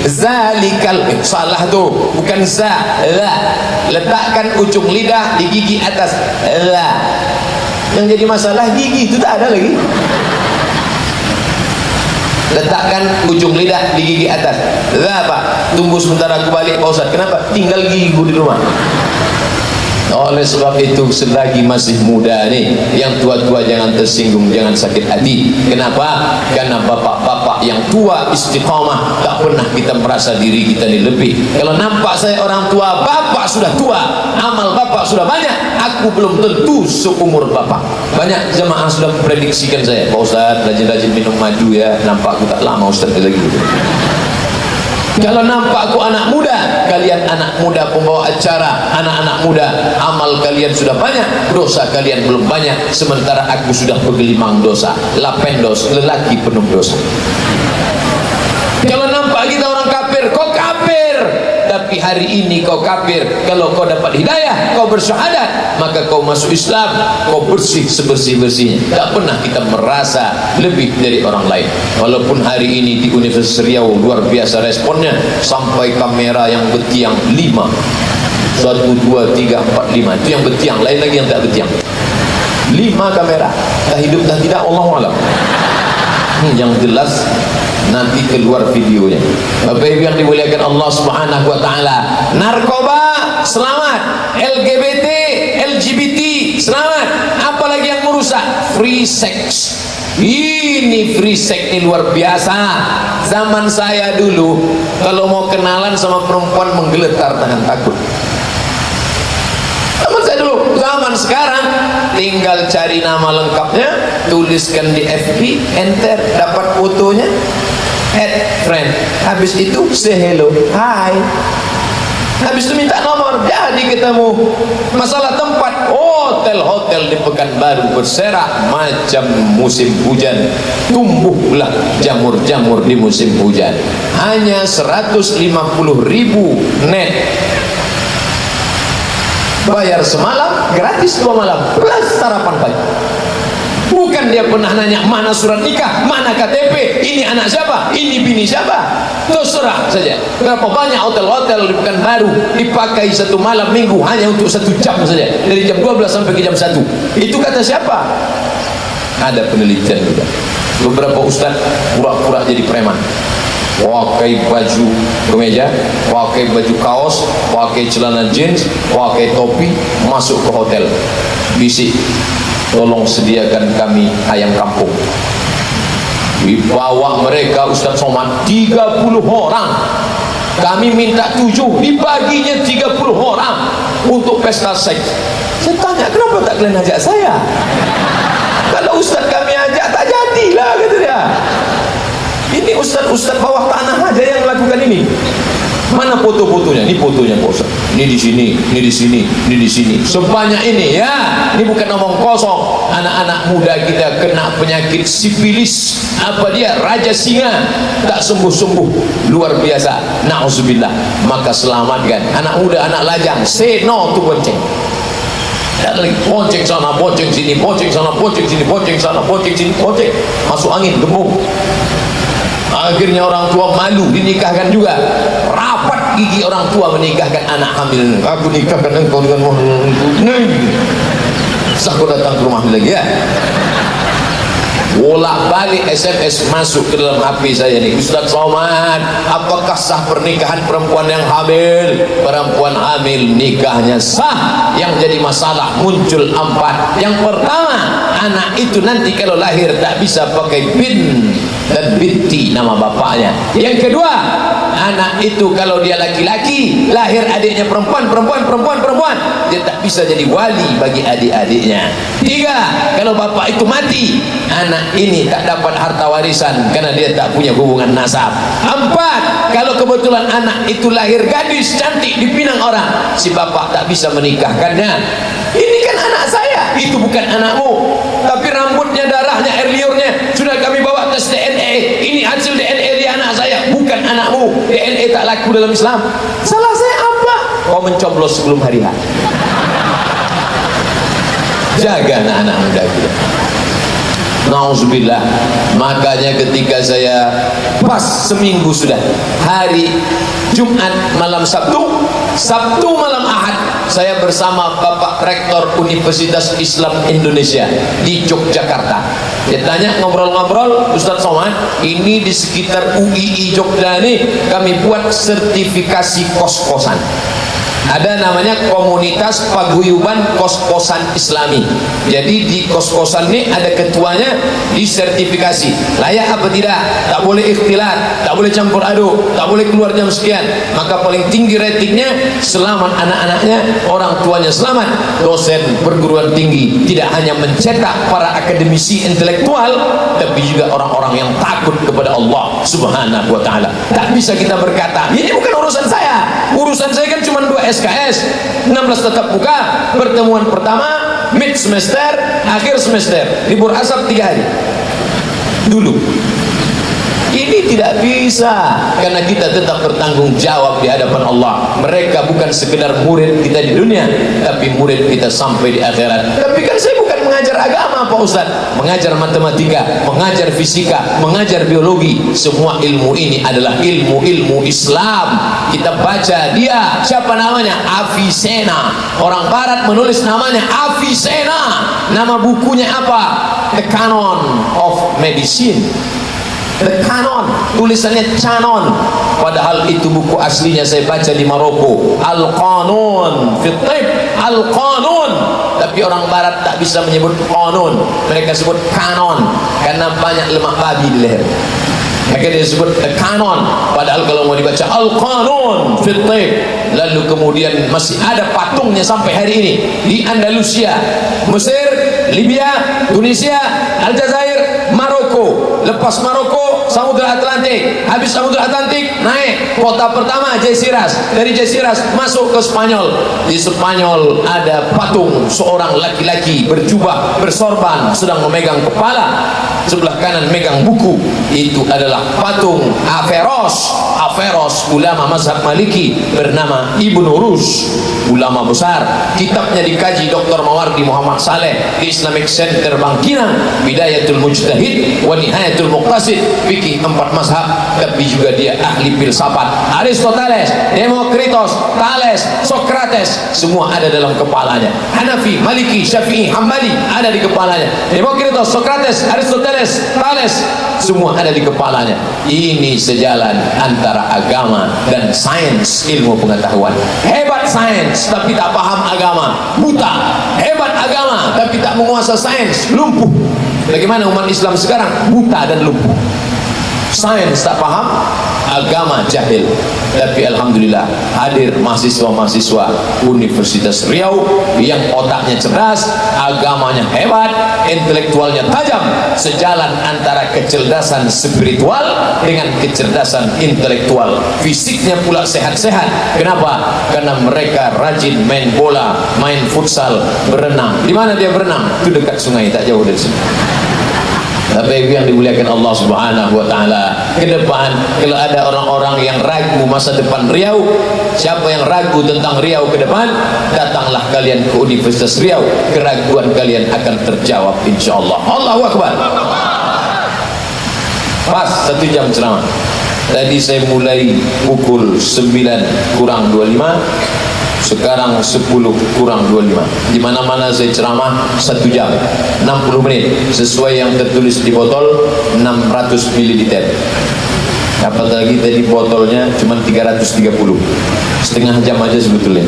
Zalikal, salah tuh, bukan za, la. Letakkan ujung lidah di gigi atas, la. Yang jadi masalah gigi itu tak ada lagi. Letakkan ujung lidah di gigi atas, la apa? Tunggu sebentar aku balik Pak Ustaz. Kenapa? Tinggal gigiku di rumah. Oleh sebab itu selagi masih muda nih, yang tua-tua jangan tersinggung, jangan sakit hati. Kenapa? Karena bapak-bapak yang tua istiqamah, tak pernah kita merasa diri kita ini lebih. Kalau nampak saya orang tua, bapak sudah tua, amal bapak sudah banyak, aku belum tentu seumur bapak. Banyak jemaah sudah memprediksikan saya, Pak Ustaz rajin-rajin minum madu ya, nampak aku tak lama Ustaz lagi. Kalau nampak aku anak muda, kalian anak muda pembawa acara, anak-anak muda, amal kalian sudah banyak, dosa kalian belum banyak, sementara aku sudah bergelimang dosa, lapendos, lelaki penuh dosa. Kalau nampak kita orang kafir, kau kafir, tapi hari ini kau kafir. Kalau kau dapat hidayah, kau bersyahadat, maka kau masuk Islam, kau bersih sebersih-bersihnya. Tak pernah kita merasa lebih dari orang lain. Walaupun hari ini di Universitas Riau luar biasa responnya, sampai kamera yang betiang 5, 1, 2, 3, 4, 5, itu yang betiang, lain lagi yang tak betiang. 5 kamera, tak hidup tak tidak, Allahu'alam. Yang jelas nanti keluar videonya. Bapak Ibu yang dimuliakan Allah Subhanahu wa taala, narkoba selamat, LGBT selamat, apalagi yang merusak? Free sex. Ini free sex ini luar biasa. Zaman saya dulu kalau mau kenalan sama perempuan menggeletar tangan takut. Zaman saya dulu, zaman sekarang tinggal cari nama lengkapnya, tuliskan di FB, enter, dapat fotonya, add friend, habis itu say hello, hi, habis itu minta nomor, jadi ketemu. Masalah tempat, hotel-hotel di Pekanbaru berserak macam musim hujan, tumbuhlah jamur-jamur di musim hujan. Hanya 150.000 net, bayar semalam, gratis 2 malam, plus sarapan pagi. Bukan dia pernah nanya mana surat nikah, mana KTP, ini anak siapa, ini bini siapa. Terserah saja. Berapa banyak hotel-hotel di Pekanbaru dipakai 1 malam minggu hanya untuk 1 jam saja, dari jam 12 sampai ke jam 1. Itu kata siapa? Ada penelitian juga. Beberapa ustaz pura-pura jadi preman, pakai baju kemeja, pakai baju kaos, pakai celana jeans, pakai topi, masuk ke hotel, bisik, tolong sediakan kami ayam kampung. Dibawa mereka Ustaz Somad 30 orang, kami minta 7, dibaginya 30 orang untuk pesta seks. Saya tanya, kenapa tak kalian ajak saya? Kalau Ustaz kami ajak tak jadilah, kata dia. Ini ustaz-ustaz bawah tanah aja yang melakukan ini. Mana foto-fotonya? Ini fotonya Pak Ustaz. Ini di sini, ini di sini, ini di sini. Sebanyak ini ya. Ini bukan omong kosong. Anak-anak muda kita kena penyakit sifilis. Apa dia? Raja singa. Tak sembuh-sembuh. Luar biasa. Na'udzubillah. Maka selamatkan. Anak muda, anak lajang. Say no to bonceng. Bonceng sana, bonceng sini, bonceng sana, bonceng sini, bonceng sana, bonceng sini, bonceng. Masuk angin, gembung. Akhirnya orang tua malu dinikahkan juga. Rapat gigi orang tua menikahkan anak hamil. Aku nikahkan engkau dengan Terus aku datang ke rumah lagi ya. bolak-balik SMS masuk ke dalam HP saya nih, Ustaz Somad, apakah sah pernikahan perempuan yang hamil? Perempuan hamil nikahnya sah, yang jadi masalah muncul 4. Yang pertama, anak itu nanti kalau lahir tak bisa pakai bin dan binti nama bapaknya. Yang kedua, anak itu kalau dia laki-laki, lahir adiknya perempuan, dia tak bisa jadi wali bagi adik-adiknya. 3, kalau bapak itu mati, anak ini tak dapat harta warisan karena dia tak punya hubungan nasab. 4, kalau kebetulan anak itu lahir gadis cantik dipinang orang, si bapak tak bisa menikahkannya. Ini kan anak saya, itu bukan anakmu, tapi rambutnya, darahnya, air liurnya sudah kami bawa tes DNA, ini hasil DNA di anak saya, bukan anakmu. DNA tak laku dalam Islam. Salah saya apa? Kau mencoblos sebelum hari H. Jaga anak-anak muda kita. Nauzubillah. Makanya ketika saya pas seminggu sudah, hari Jumat malam Sabtu malam Ahad, saya bersama Bapak Rektor Universitas Islam Indonesia di Yogyakarta. Dia tanya, ngobrol-ngobrol, Ustaz Somad, ini di sekitar UII Jogja ini kami buat sertifikasi kos-kosan. Ada namanya komunitas paguyuban kos-kosan Islami. Jadi di kos-kosan ini ada ketuanya, disertifikasi layak apa tidak, tak boleh ikhtilat, tak boleh campur aduk, tak boleh keluar jam sekian. Maka paling tinggi ratingnya selamat anak-anaknya, orang tuanya selamat. Dosen perguruan tinggi tidak hanya mencetak para akademisi intelektual, tapi juga orang-orang yang takut kepada Allah Subhanahu wa ta'ala. Tak bisa kita berkata, ini bukan urusan saya. Urusan saya kan cuma 2 SKS, 16 tetap muka, pertemuan pertama, mid semester, akhir semester, libur asap 3 hari dulu. Ini tidak bisa, karena kita tetap bertanggung jawab di hadapan Allah. Mereka bukan sekedar murid kita di dunia, tapi murid kita sampai di akhirat. Tapi kan saya bukan mengajar agama Pak Ustaz, mengajar matematika, mengajar fisika, mengajar biologi. Semua ilmu ini adalah ilmu-ilmu Islam. Kita baca dia, siapa namanya? Avicenna. Orang barat menulis namanya Avicenna. Nama bukunya apa? The Canon of Medicine. The Canon, tulisannya Canon, padahal itu buku aslinya saya baca di Maroko, Al-Qanun fi Tib, Al-Qanun. Tapi orang barat tak bisa menyebut Qanun, mereka sebut Canon karena banyak lemak babi di leher. Maka dia sebut The Canon, padahal kalau mau dibaca Al-Qanun fi Tib. Lalu kemudian masih ada patungnya sampai hari ini di Andalusia, Mesir, Libya, Tunisia, Aljazair, Maroko. Lepas Maroko, Samudra Atlantik. Habis Samudra Atlantik, naik kota pertama Algeciras. Dari Algeciras masuk ke Spanyol. Di Spanyol ada patung seorang laki-laki berjubah, bersorban, sedang memegang kepala, sebelah kanan megang buku. Itu adalah patung Averroes. Averroes, ulama mazhab Maliki, bernama Ibnu Rus, ulama besar. Kitabnya dikaji Dr. Mawardi Muhammad Saleh di Islamic Center Bangkinang, Bidayatul Mujtahid wa Nihayatul Muqtasid, fikih 4 mazhab. Tapi juga dia ahli filsafat. Aristoteles, Demokritos, Thales, Socrates, semua ada dalam kepalanya. Hanafi, Maliki, Syafi'i, Hambali ada di kepalanya. Demokritos, Socrates, Aristoteles, Thales, semua ada di kepalanya. Ini sejalan antara agama dan sains, ilmu pengetahuan. Hebat sains tapi tak paham agama, buta. Hebat agama tapi tak menguasai sains, lumpuh. Bagaimana umat Islam sekarang? Buta dan lumpuh. Sains tak paham, agama jahil. Tapi alhamdulillah hadir mahasiswa-mahasiswa Universitas Riau yang otaknya cerdas, agamanya hebat, intelektualnya tajam. Sejalan antara kecerdasan spiritual dengan kecerdasan intelektual. Fisiknya pula sehat-sehat. Kenapa? Karena mereka rajin main bola, main futsal, berenang. Di mana dia berenang? Itu dekat sungai, tak jauh dari sini. Tapi yang dimuliakan Allah Subhanahu wa ta'ala, ke depan kalau ada orang-orang yang ragu masa depan Riau, siapa yang ragu tentang Riau ke depan, datanglah kalian ke Universitas Riau, keraguan kalian akan terjawab insyaallah. Allahu Akbar. Pas 1 jam ceramah. Tadi saya mulai pukul 9 kurang 25, sekarang 10 kurang 25. Di mana-mana saya ceramah 1 jam 60 menit sesuai yang tertulis di botol 600 ml. Apalagi tadi botolnya cuma 330, setengah jam aja sebetulnya.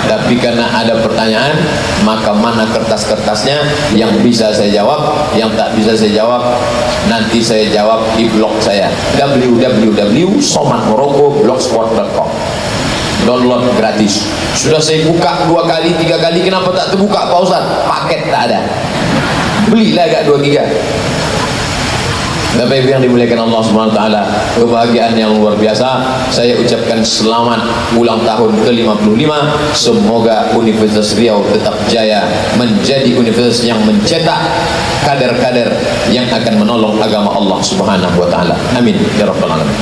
Tapi karena ada pertanyaan, maka mana kertas-kertasnya yang bisa saya jawab, yang tak bisa saya jawab nanti saya jawab di blog saya www.somatmorocco.blogspot.com. Download gratis. Sudah saya buka 2 kali 3 kali, kenapa tak terbuka Pak Ustaz? Paket tak ada, belilah agak 2-3. Bapak Ibu yang dimuliakan Allah Subhanahu wa taala, kebahagiaan yang luar biasa. Saya ucapkan selamat ulang tahun ke-55. Semoga Universitas Riau tetap jaya menjadi universitas yang mencetak kader-kader yang akan menolong agama Allah Subhanahu wa taala. Amin ya rabbal alamin.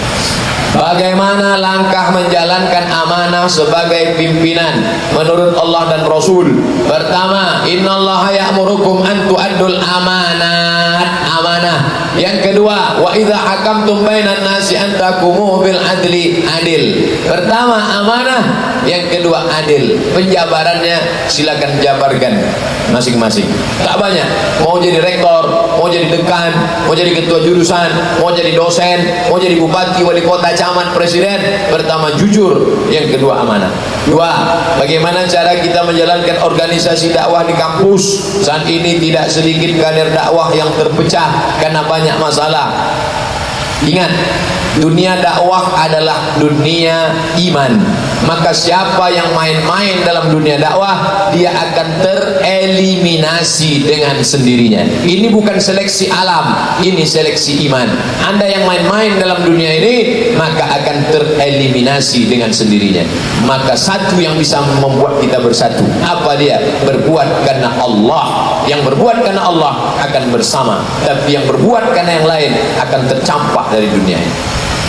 Bagaimana langkah menjalankan amanah sebagai pimpinan menurut Allah dan Rasul? Pertama, innallaha ya'murukum an tu'addul amanah. Yang kedua, wa idza hakamtum bainan nasi an taqumu bil adli, adil. Pertama amanah, yang kedua adil. Penjabarannya silakan jabarkan masing-masing. Tak banyak. Mau jadi rektor, mau jadi dekan, mau jadi ketua jurusan, mau jadi dosen, mau jadi bupati, wali kota, camat, presiden. Pertama jujur, yang kedua amanah. Dua, bagaimana cara kita menjalankan organisasi dakwah di kampus? Saat ini tidak sedikit kader dakwah yang terpecah karena banyak masalah. Ingat, dunia dakwah adalah dunia iman. Maka siapa yang main-main dalam dunia dakwah, dia akan tereliminasi dengan sendirinya. Ini bukan seleksi alam, ini seleksi iman. Anda yang main-main dalam dunia ini, maka akan tereliminasi dengan sendirinya. Maka satu yang bisa membuat kita bersatu, apa dia? Berbuat karena Allah. Yang berbuat karena Allah akan bersama, tapi yang berbuat karena yang lain akan tercampak dari dunia ini.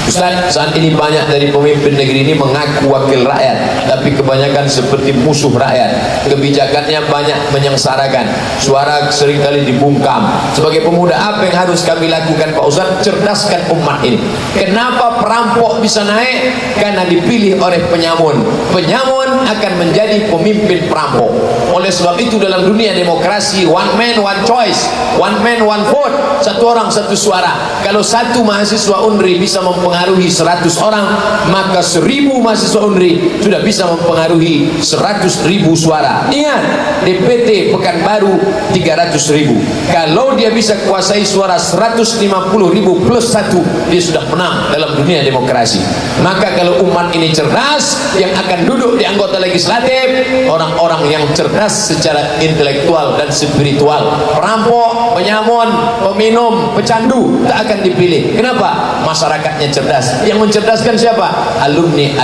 Ustaz, saat ini banyak dari pemimpin negeri ini mengaku wakil rakyat, tapi kebanyakan seperti musuh rakyat. Kebijakannya banyak menyengsarakan, suara seringkali dibungkam. Sebagai pemuda, apa yang harus kami lakukan Pak Ustaz? Cerdaskan umat ini. Kenapa perampok bisa naik? Karena dipilih oleh penyamun. Penyamun akan menjadi pemimpin perampok. Oleh sebab itu dalam dunia demokrasi, one man one choice, one man one vote, satu orang satu suara. Kalau satu mahasiswa UNRI bisa mempengaruhi 100 orang, maka 1000 mahasiswa UNRI sudah bisa mempengaruhi 100.000 suara. Ingat, DPT Pekanbaru 300.000. Kalau dia bisa kuasai suara 150.000 plus 1, dia sudah menang dalam dunia demokrasi. Maka kalau umat ini cerdas, yang akan duduk di anggota legislatif orang-orang yang cerdas secara intelektual dan spiritual. Perampok, penyamun, peminum, pecandu tak akan dipilih. Kenapa? Masyarakatnya cerdas. Yang mencerdaskan siapa? Alumni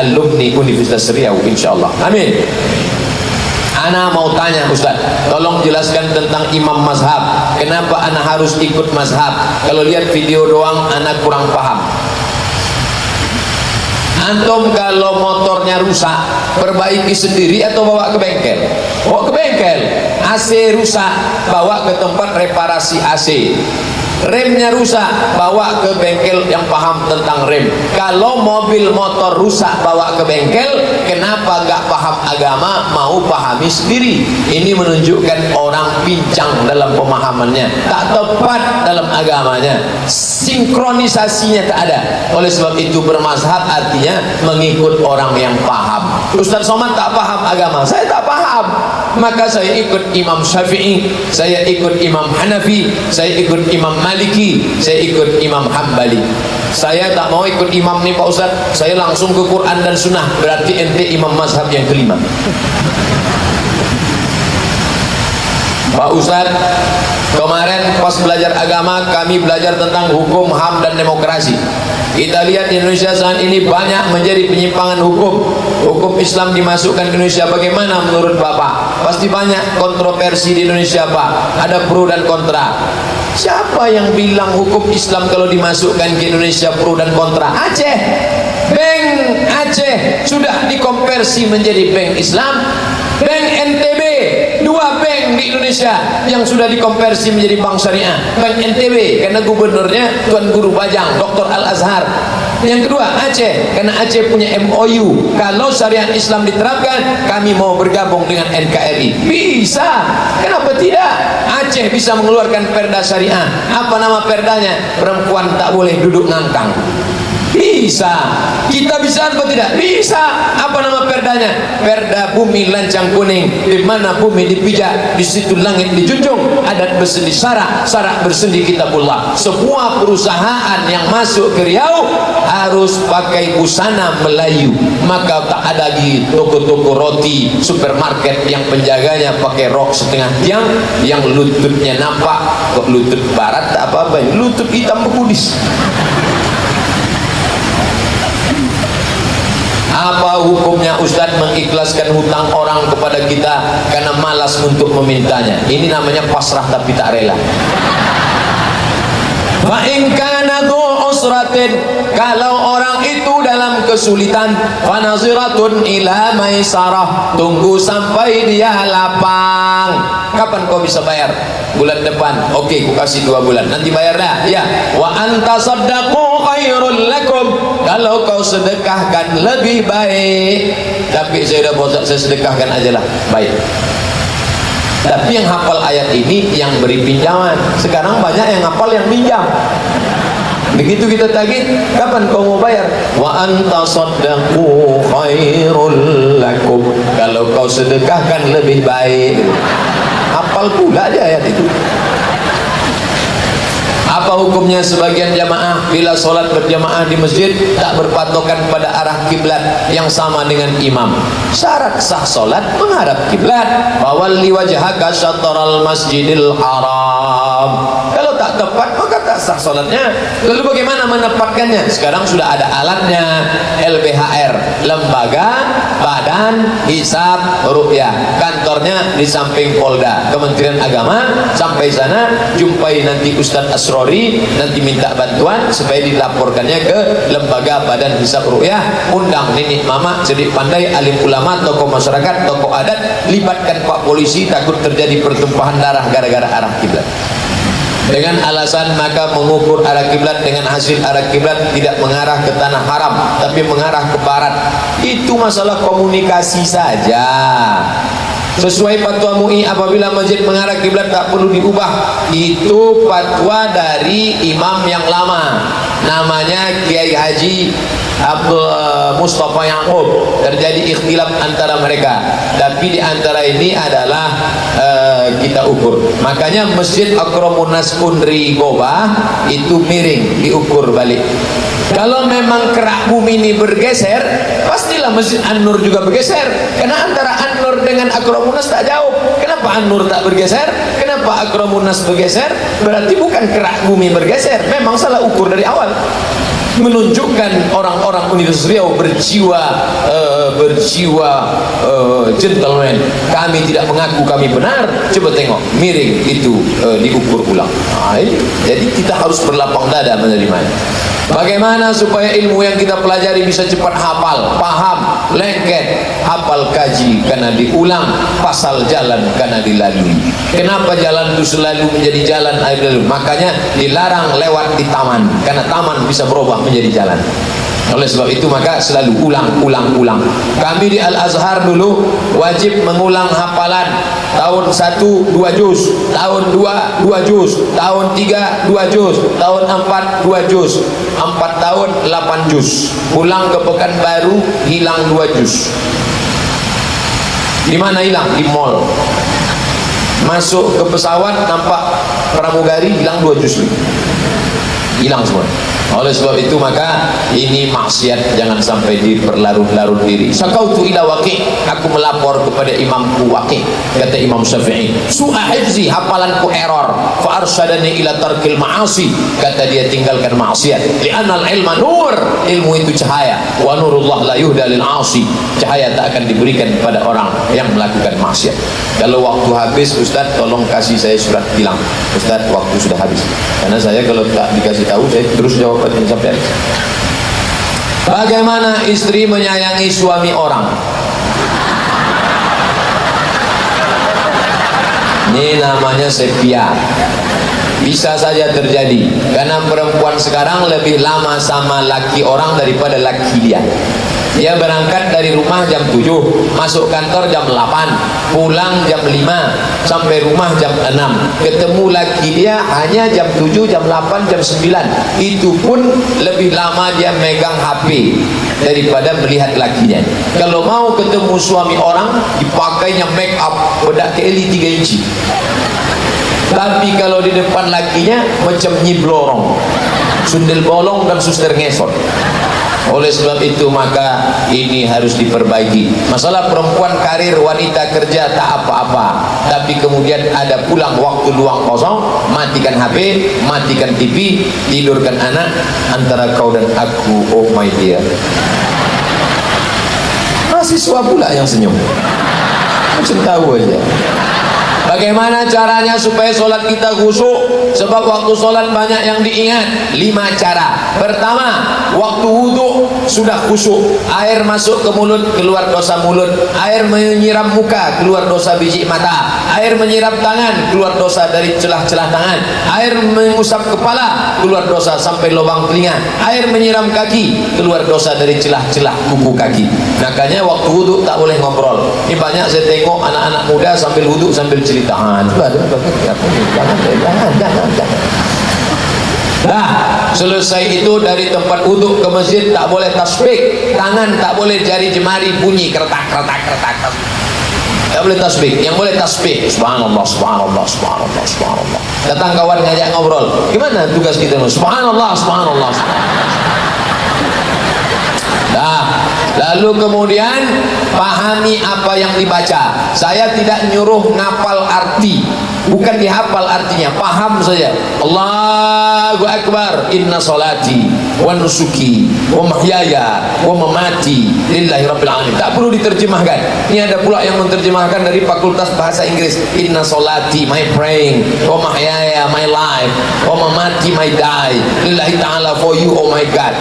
Universitas Riau, insyaallah. Amin. Ana mau tanya Ustaz, tolong jelaskan tentang imam mazhab. Kenapa ana harus ikut mazhab? Kalau lihat video doang ana kurang paham. Antum kalau motornya rusak, perbaiki sendiri atau bawa ke bengkel? Bawa ke bengkel. AC rusak, bawa ke tempat reparasi AC. Remnya rusak, bawa ke bengkel yang paham tentang rem. Kalau mobil motor rusak bawa ke bengkel, kenapa nggak paham agama mau pahami sendiri? Ini menunjukkan orang pincang dalam pemahamannya, tak tepat dalam agamanya, sinkronisasinya tak ada. Oleh sebab itu bermazhab artinya mengikut orang yang paham. Ustaz Somad tak paham agama, saya tak paham, maka saya ikut Imam Syafi'i, saya ikut Imam Hanafi, saya ikut Imam Maliki, saya ikut Imam Hambali. Saya tak mau ikut imam nih Pak Ustaz, saya langsung ke Quran dan Sunnah. Berarti ente imam mazhab yang kelima. Pak Ustaz, kemarin pas belajar agama kami belajar tentang hukum, HAM dan demokrasi. Kita lihat di Indonesia saat ini banyak menjadi penyimpangan hukum. Hukum Islam dimasukkan ke Indonesia, bagaimana menurut Bapak? Pasti banyak kontroversi di Indonesia Pak, ada pro dan kontra. Siapa yang bilang hukum Islam kalau dimasukkan ke Indonesia pro dan kontra? Aceh, Bank Aceh sudah dikonversi menjadi Bank Islam. Bank NTB, 2 bank di Indonesia yang sudah dikonversi menjadi bank syariah. Bank NTB karena gubernurnya Tuan Guru Bajang, Dr. Al Azhar. Yang kedua, Aceh, karena Aceh punya MOU, kalau syariat Islam diterapkan, kami mau bergabung dengan NKRI. Bisa, kenapa tidak? Aceh bisa mengeluarkan perda syariah. Apa nama perdanya? Perempuan tak boleh duduk ngangkang. Bisa. Kita bisa apa tidak? Bisa. Apa nama perdanya? Perda bumi lancang kuning, di mana bumi dipijak, di situ langit dijunjung. Adat bersendi syarak, syarak bersendi kitabullah. Semua perusahaan yang masuk ke Riau harus pakai busana Melayu. Maka tak ada lagi toko-toko roti, supermarket yang penjaganya pakai rok setengah tiang, yang lututnya nampak. Kok lutut barat tak apa-apa, lutut hitam bekudis. Apa hukumnya Ustadz mengikhlaskan hutang orang kepada kita karena malas untuk memintanya? Ini namanya pasrah tapi tak rela. Fa in kana dzu usratin, kalau orang itu dalam kesulitan, fa naziratun ila maisarah, tunggu sampai dia lapang. Kapan kau bisa bayar? Bulan depan. Oke, ku kasih 2 bulan. Nanti bayar dah. Ya. Wa anta saddaqu khairul lakum, kalau kau sedekahkan lebih baik. Tapi saya sudah bosan, saya sedekahkan aja lah. Baik. Tapi yang hafal ayat ini yang beri pinjaman. Sekarang banyak yang hafal yang pinjam. Begitu kita tagih, kapan kau mau bayar? Wa anta saddaqu khairul lakum, kalau kau sedekahkan lebih baik. Hafal pula dia ayat itu. Apa hukumnya sebagian jamaah bila sholat berjamaah di masjid tak berpatokan pada arah kiblat yang sama dengan imam? Syarat sah sholat menghadap kiblat. Fawalli wajhaka syatral masjidil haram. Kalau tak tepat maka tak sah sholatnya. Lalu bagaimana menempatkannya? Sekarang sudah ada alatnya. LBHR, Lembaga Badan Hisab Ru'yah, kantornya di samping Polda, Kementerian Agama. Sampai sana jumpai nanti Ustadz Asrori, nanti minta bantuan supaya dilaporkannya ke Lembaga Badan Hisab Ru'yah. Undang nenek mama, jadi pandai, alim ulama, tokoh masyarakat, tokoh adat, libatkan Pak Polisi, takut terjadi pertumpahan darah gara-gara arah kiblat. Dengan alasan maka mengukur arah kiblat dengan hasil arah kiblat tidak mengarah ke tanah haram tapi mengarah ke barat. Itu masalah komunikasi saja. Sesuai fatwa MUI, apabila masjid mengarah kiblat tak perlu diubah. Itu fatwa dari imam yang lama, namanya Kiai Haji Abdul Mustafa Yaqub. Terjadi ikhtilaf antara mereka, tapi di antara ini adalah kita ukur. Makanya masjid Akramun Nas Unri Gobah itu miring, diukur balik. Kalau memang kerak bumi ini bergeser, pastilah Masjid An-Nur juga bergeser. Karena antara An-Nur dengan Akramun Nas tak jauh. Kenapa An-Nur tak bergeser? Kenapa Akramun Nas bergeser? Berarti bukan kerak bumi bergeser, memang salah ukur dari awal. Menunjukkan orang-orang Universitas Riau berjiwa gentleman. Kami tidak mengaku kami benar. Coba tengok, miring itu diukur ulang. Nah, jadi kita harus berlapang dada menerimanya. Bagaimana supaya ilmu yang kita pelajari bisa cepat hafal, paham, lengket, hafal kaji karena diulang, pasal jalan karena dilalui. Kenapa jalan itu selalu menjadi jalan air lalu? Makanya dilarang lewat di taman, karena taman bisa berubah menjadi jalan. Oleh sebab itu maka selalu ulang. Kami di Al-Azhar dulu wajib mengulang hafalan. Tahun 1 2 juz, tahun 2 2 juz, tahun 3 2 juz, tahun 4 2 juz, 4 tahun 8 juz. Pulang ke Pekanbaru hilang 2 juz. Di mana hilang? Di mall. Masuk ke pesawat nampak pramugari, hilang 2 juz. Hilang semua. Oleh sebab itu maka ini maksiat, jangan sampai diperlarut-larut diri. Sakautu ila Waqi', aku melapor kepada imamku Waqi'. Kata Imam Syafi'i, su'a hifzi, hafalanku error, fa arsyadani ila tarkil ma'asi, kata dia tinggalkan maksiat. Li'anal ilma nur, ilmu itu cahaya, wa nurullah la yuhda lil 'asi, cahaya tak akan diberikan kepada orang yang melakukan maksiat. Kalau waktu habis Ustaz, tolong kasih saya surat bilang, Ustaz waktu sudah habis. Karena saya kalau tak dikasih tahu saya terus jawab sampai habis. Bagaimana istri menyayangi suami orang? Ini namanya sepia. Bisa saja terjadi, karena perempuan sekarang lebih lama sama laki orang daripada laki dia. Dia berangkat dari rumah jam 7, masuk kantor jam 8, pulang jam 5, sampai rumah jam 6. Ketemu laki dia hanya jam 7, jam 8, jam 9. Itu pun lebih lama dia megang HP daripada melihat lakinya. Kalau mau ketemu suami orang, dipakainya make up bedak Kelly 3 inci. Tapi kalau di depan lakinya macam Nyi Blorong, sundel bolong dan suster ngesot. Oleh sebab itu maka ini harus diperbaiki. Masalah perempuan karir, wanita kerja tak apa-apa, tapi kemudian ada pulang waktu luang kosong, matikan HP, matikan TV, tidurkan anak, antara kau dan aku, oh my dear. Mahasiswa pula yang senyum, macam tahu aja. Bagaimana caranya supaya sholat kita khusyuk? Sebab waktu sholat banyak yang diingat. 5 cara. Pertama, waktu wudhu sudah khusyuk. Air masuk ke mulut, keluar dosa mulut. Air menyiram muka, keluar dosa biji mata. Air menyiram tangan, keluar dosa dari celah-celah tangan. Air mengusap kepala, keluar dosa sampai lubang telinga. Air menyiram kaki, keluar dosa dari celah-celah kuku kaki. Makanya waktu wudhu tak boleh ngobrol. Ini banyak saya tengok anak-anak muda sambil wudhu sambil cerita. Jangan. Nah, selesai itu dari tempat wudhu ke masjid tak boleh tasbih, tangan tak boleh, jari jemari bunyi keretak. Tak boleh tasbih. Yang boleh tasbih subhanallah, subhanallah, subhanallah, subhanallah. Datang kawan ngajak ngobrol, gimana tugas kita? Subhanallah, subhanallah, subhanallah. Nah, lalu kemudian pahami apa yang dibaca. Saya tidak nyuruh ngapal arti, bukan dihafal artinya, paham saja. Allahu Akbar, inna salati wa nusuki wa mahyaya wa mamati lillahi rabbil alamin. Tak perlu diterjemahkan. Ini ada pula yang menerjemahkan dari Fakultas Bahasa Inggris. Inna salati, my praying, wa mahyaya, my life, wa mamati, my die, lillahi ta'ala, for you, oh my God.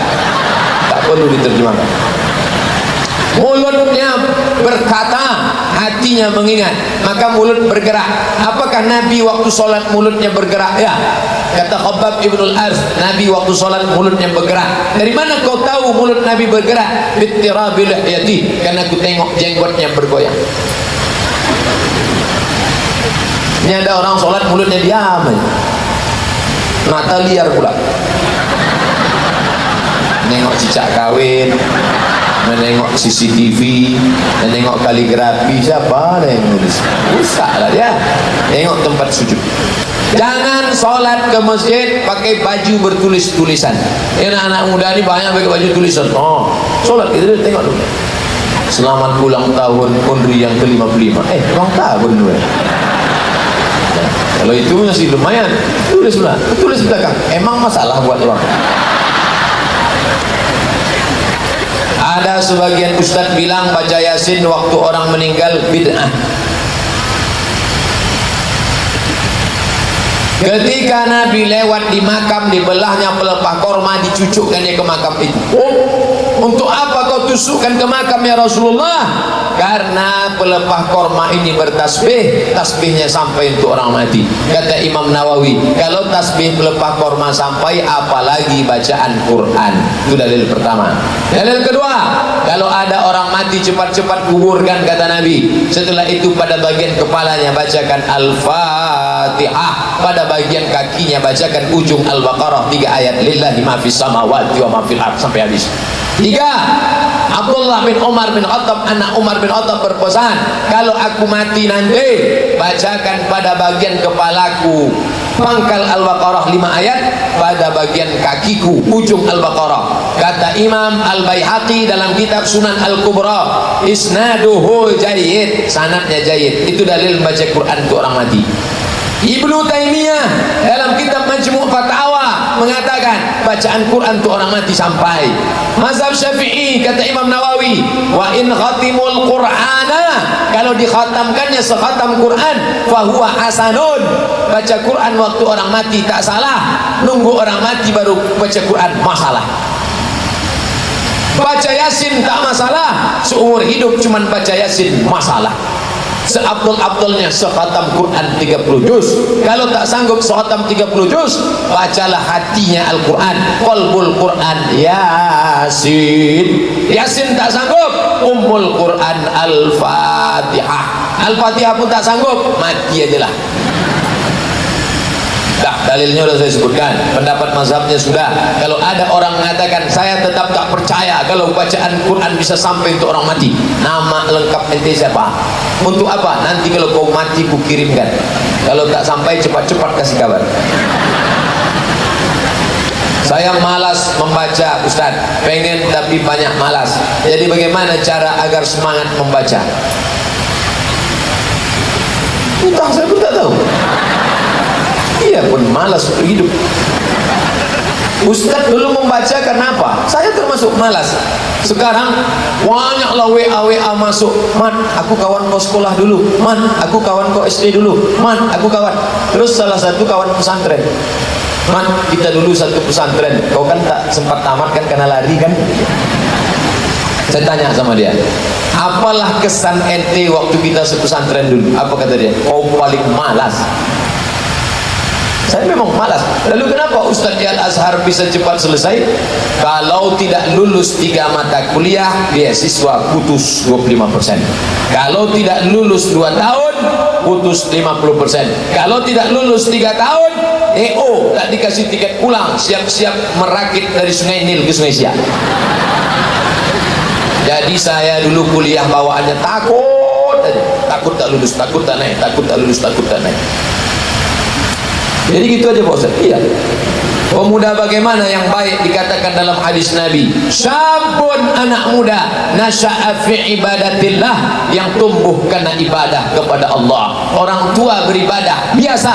Tak perlu diterjemahkan. Mulutnya berkata, hatinya mengingat, maka mulut bergerak. Apakah Nabi waktu sholat mulutnya bergerak? Ya, kata Khabbab ibnul Arz, Nabi waktu sholat mulutnya bergerak. Dari mana kau tahu mulut Nabi bergerak? Bittirabil lihyati, karena aku tengok jenggotnya bergoyang. Ini ada orang sholat mulutnya diam, mata liar pula. Nengok cicak kawin, menengok CCTV, menengok kaligrafi. Siapa yang nulis? Rusak lah dia. Tengok tempat sujud. Jangan sholat ke masjid pakai baju bertulis-tulisan. Anak-anak muda ini banyak pakai baju tulisan. Oh, sholat kita tengok dulu. Selamat ulang tahun Undri yang ke-55. Ulang tahun dulu. Nah, kalau itu masih lumayan. Tulis belakang. Emang masalah buat orang? Ada sebagian ustadz bilang baca Yasin waktu orang meninggal bid'ah. Ketika Nabi lewat di makam, dibelahnya pelepah korma, dicucukkan dia ke makam itu. Untuk apa kau tusukkan ke makam ya Rasulullah? Karena pelepah korma ini bertasbih, tasbihnya sampai untuk orang mati. Kata Imam Nawawi, kalau tasbih pelepah korma sampai, apalagi bacaan Quran. Itu dalil pertama. Dalil kedua, kalau ada orang mati cepat-cepat kuburkan, kata Nabi. Setelah itu pada bagian kepalanya bacakan Al-Fatihah, pada bagian kakinya bacakan ujung Al-Baqarah 3 ayat, lillahi ma fis samawati wa ma fil ardh, sampai habis. 3. Abdullah bin Umar bin Khattab, anak Umar bin Khattab berpesan, kalau aku mati nanti, bacakan pada bagian kepalaku pangkal Al-Baqarah 5 ayat, pada bagian kakiku ujung Al-Baqarah. Kata Imam Al-Baihaqi dalam kitab Sunan Al-Kubra, isnaduhu jayyid, sanadnya jayyid. Itu dalil baca Quran untuk orang mati. Ibnu Taimiyah dalam kitab Majmu' Fatawa mengatakan bacaan Quran untuk orang mati sampai. Mazhab Syafi'i, kata Imam Nawawi, wa in khatimul Qur'ana, kalau dikhatamkannya sekhatam Quran, fahuwa hasanun, baca Quran waktu orang mati tak salah, nunggu orang mati baru baca Quran masalah. Baca Yasin tak masalah, seumur hidup cuman baca Yasin masalah. seabdul-abdulnya sekhatam Quran 30 juz. Kalau tak sanggup sekhatam 30 juz, bacalah hatinya Al-Quran, qalbul Quran, Yasin. Yasin tak sanggup, Ummul Quran Al-Fatihah. Al-Fatihah pun tak sanggup, mati aja lah. Dah, dalilnya sudah saya sebutkan, pendapat mazhabnya sudah. Kalau ada orang mengatakan saya tetap tak percaya kalau bacaan Quran bisa sampai untuk orang mati, nama lengkap ente siapa? Untuk apa? Nanti kalau kau mati ku kirimkan. Kalau tak sampai cepat-cepat kasih kabar. Saya malas membaca Ustaz, pengen tapi banyak malas. Jadi bagaimana cara agar semangat membaca? Entah, saya pun tak tahu. Iya pun malas untuk hidup. Ustaz dulu membaca kenapa? Saya termasuk malas. Sekarang banyaklah WA masuk. Man, aku kawan kau sekolah dulu. Man, aku kawan kau SD dulu. Man, aku kawan. Terus salah satu kawan pesantren. Man, kita dulu satu pesantren. Kau kan tak sempat tamat kan karena lari kan? Saya tanya sama dia, apalah kesan ente waktu kita sepesantren dulu? Apa kata dia? Kau paling malas. Saya memang malas. Lalu kenapa Ustaz di Al-Azhar bisa cepat selesai? Kalau tidak lulus 3 mata kuliah, beasiswa putus 25%. Kalau tidak lulus 2 tahun, putus 50%. Kalau tidak lulus 3 tahun, EO tak dikasih tiket pulang, siap-siap merakit dari Sungai Nil ke Sungai Siak. Jadi saya dulu kuliah bawaannya takut aja. Takut tak lulus, takut tak naik, takut tak lulus, takut tak naik. Jadi gitu aja Pak Ustaz. Iya. Pemuda bagaimana yang baik dikatakan dalam hadis Nabi, syabun, anak muda, nasya'a fi ibadatillah, yang tumbuh karena ibadah kepada Allah. Orang tua beribadah biasa,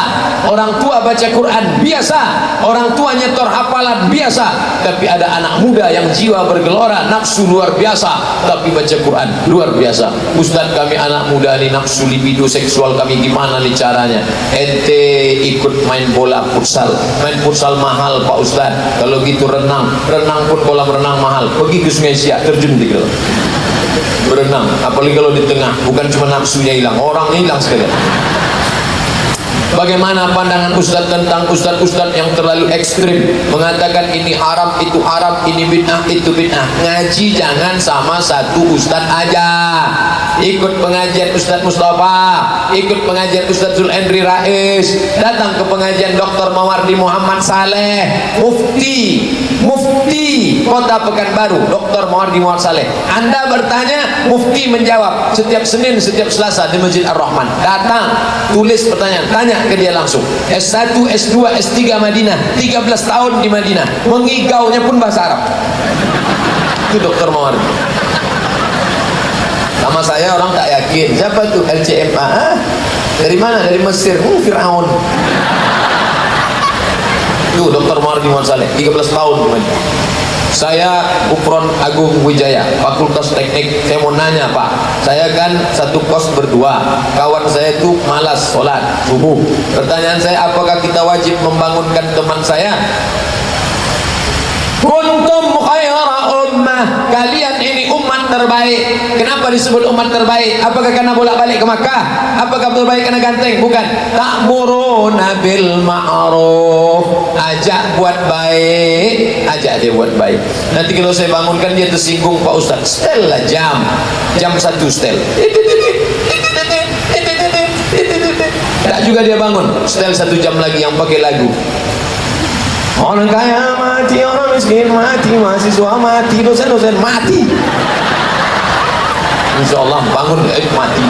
orang tua baca Quran biasa, orang tua nyetor hafalan biasa, tapi ada anak muda yang jiwa bergelora, nafsu luar biasa, tapi baca Quran luar biasa. Ustaz, kami anak muda nih, nafsu libido seksual kami gimana nih caranya? Ente ikut main bola futsal. Main futsal mahal Pak Ustaz. Kalau gitu renang pun kolam renang mahal. Pergi ke Sungai Siak, terjun di dalam berenang. Apalagi kalau di tengah, bukan cuma nafsunya hilang, orang hilang sekalian. Bagaimana pandangan Ustaz tentang Ustaz-Ustaz yang terlalu ekstrim, mengatakan ini haram, itu haram, ini bid'ah, itu bid'ah. Ngaji jangan sama satu Ustaz aja. Ikut pengajian Ustaz Mustafa, ikut pengajian Ustaz Zulendri Rais, datang ke pengajian Dr. Mawardi Muhammad Saleh, Mufti Kota Pekanbaru, Dr. Mawardi Muhammad Saleh. Anda bertanya, Mufti menjawab setiap Senin, setiap Selasa di Masjid Ar-Rahman. Datang, tulis pertanyaan, tanya ke dia langsung. S1, S2, S3 Madinah, 13 tahun di Madinah, mengigaunya pun bahasa Arab. Itu Dr. Mawardi. Sama saya orang tak yakin. Siapa itu LCMA? Dari mana? Dari Mesir. Fir'aun. Itu Dr. Mawardi Muhammad Saleh, 13 tahun di Madinah. Saya Ukron Agung Wijaya, Fakultas Teknik. Saya mau nanya Pak, saya kan satu kos berdua, kawan saya itu malas sholat subuh. Pertanyaan saya, apakah kita wajib membangunkan teman saya? Kuntum khaira ummah, kalian ini umat terbaik. Kenapa disebut umat terbaik? Apakah karena bolak-balik ke Makkah? Apakah terbaik karena ganteng? Bukan. Ta'muruna bil ma'ruf, ajak buat baik, ajak dia buat baik. Nanti kalau saya bangunkan dia tersinggung, Pak Ustaz, setel lah jam 1 setel. Tak juga dia bangun, setel 1 jam lagi yang pakai lagu. Orang kaya mati, orang miskin mati, mahasiswa mati, dosen-dosen mati. Insya Allah bangun mati.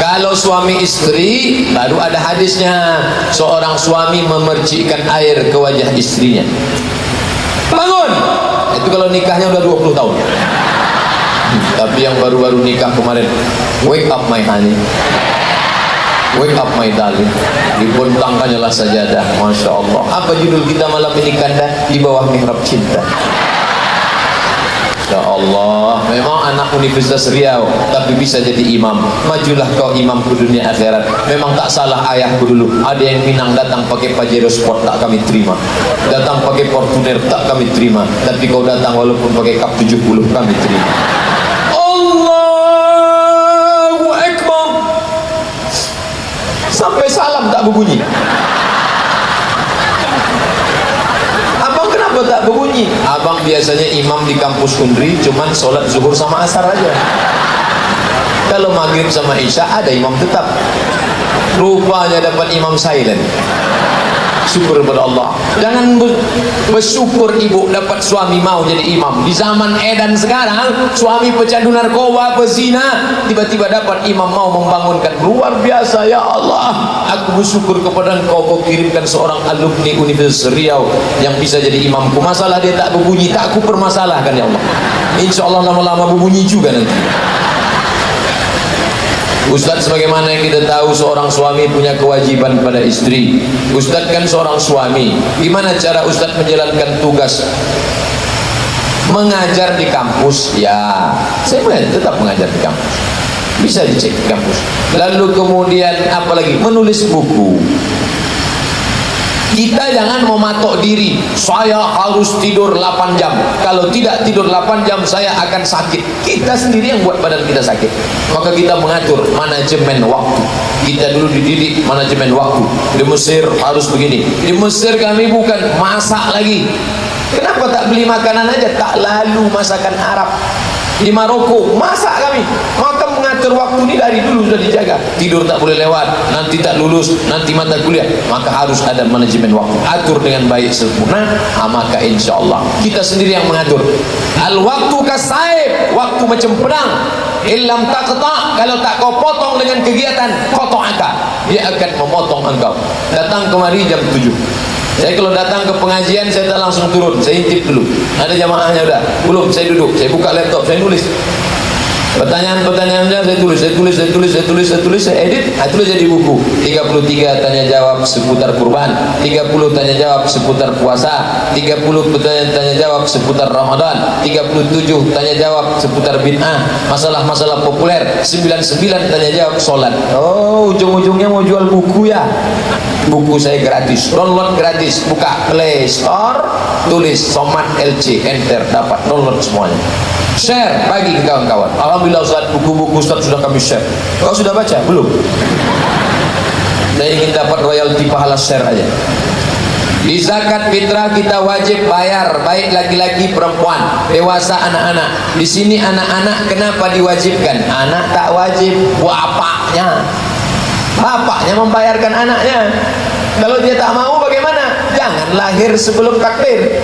Kalau suami istri, baru ada hadisnya. Seorang suami memercikkan air ke wajah istrinya. Bangun. Itu kalau nikahnya udah 20 tahun. Tapi yang baru-baru nikah kemarin, wake up my honey, wake up my darling, dibontangkannya sajadah. Masya Allah. Apa judul kita malam ini Kanda? Di bawah mihrab cinta. Ya Allah, memang anak Universitas Riau tapi bisa jadi imam. Majulah kau imam ke dunia akhirat. Memang tak salah ayahku dulu. Ada yang Minang datang pakai Pajero Sport, tak kami terima. Datang pakai Fortuner, tak kami terima. Tapi kau datang walaupun pakai Cup 70, kami terima. Allah tak berbunyi? Abang kenapa tak berbunyi? Abang biasanya imam di kampus Undri cuman sholat zuhur sama asar aja. Kalau maghrib sama isya ada imam tetap. Rupanya dapat imam silent. Syukur kepada Allah. Jangan bersyukur ibu dapat suami mau jadi imam. Di zaman edan sekarang, suami pecandu narkoba, pezina, tiba-tiba dapat imam mau membangunkan. Luar biasa ya Allah. Aku bersyukur kepada Engkau, Kau kirimkan seorang alumni Universitas Riau yang bisa jadi imamku. Masalah dia tak berbunyi, tak aku permasalahkan ya Allah. Insya Allah lama-lama berbunyi juga nanti. Ustaz, sebagaimana yang kita tahu, seorang suami punya kewajiban pada istri. Ustaz kan seorang suami. Gimana cara Ustaz menjalankan tugas mengajar di kampus? Ya, saya tetap mengajar di kampus. Bisa dicek di kampus. Lalu kemudian apalagi? Menulis buku. Kita jangan mematok diri, saya harus tidur 8 jam. Kalau tidak tidur 8 jam, saya akan sakit. Kita sendiri yang buat badan kita sakit. Maka kita mengatur manajemen waktu. Kita dulu dididik manajemen waktu. Di Mesir harus begini. Di Mesir kami bukan masak lagi. Kenapa tak beli makanan aja? Tak lalu masakan Arab. Di Maroko masak kami. Maka mengatur waktu ini dari dulu sudah dijaga. Tidur tak boleh lewat, nanti tak lulus, nanti mata kuliah. Maka harus ada manajemen waktu. Atur dengan baik sempurna. Maka insya Allah kita sendiri yang mengatur. Al waktu kasaib, waktu macam pedang. Illam taqta, kalau tak kau potong dengan kegiatan, qata'aka, dia akan memotong engkau. Datang kemari jam 7. Saya kalau datang ke pengajian, saya tak langsung turun, saya intip dulu. Ada jamaahnya udah? Belum, saya duduk, saya buka laptop, saya nulis. Pertanyaan-pertanyaannya saya tulis, saya edit, tulis jadi buku. 33 tanya jawab seputar kurban, 30 tanya jawab seputar puasa, 30 tanya jawab seputar Ramadan, 37 tanya jawab seputar bid'ah, masalah-masalah populer, 99 tanya jawab sholat. Oh, ujung-ujungnya mau jual buku ya? Buku saya gratis, download gratis, buka Play Store, tulis Somad LC, enter, dapat download semuanya. Share, bagi ke kawan-kawan. Alhamdulillah Ustaz, buku-buku Ustaz sudah kami share. Kau sudah baca? Belum? Saya ingin dapat royalti pahala share aja. Di zakat fitrah kita wajib bayar, baik laki-laki perempuan, dewasa anak-anak. Di sini anak-anak kenapa diwajibkan? Anak tak wajib, bapaknya. Bapaknya membayarkan anaknya. Kalau dia tak mau bagaimana? Jangan lahir sebelum takdir.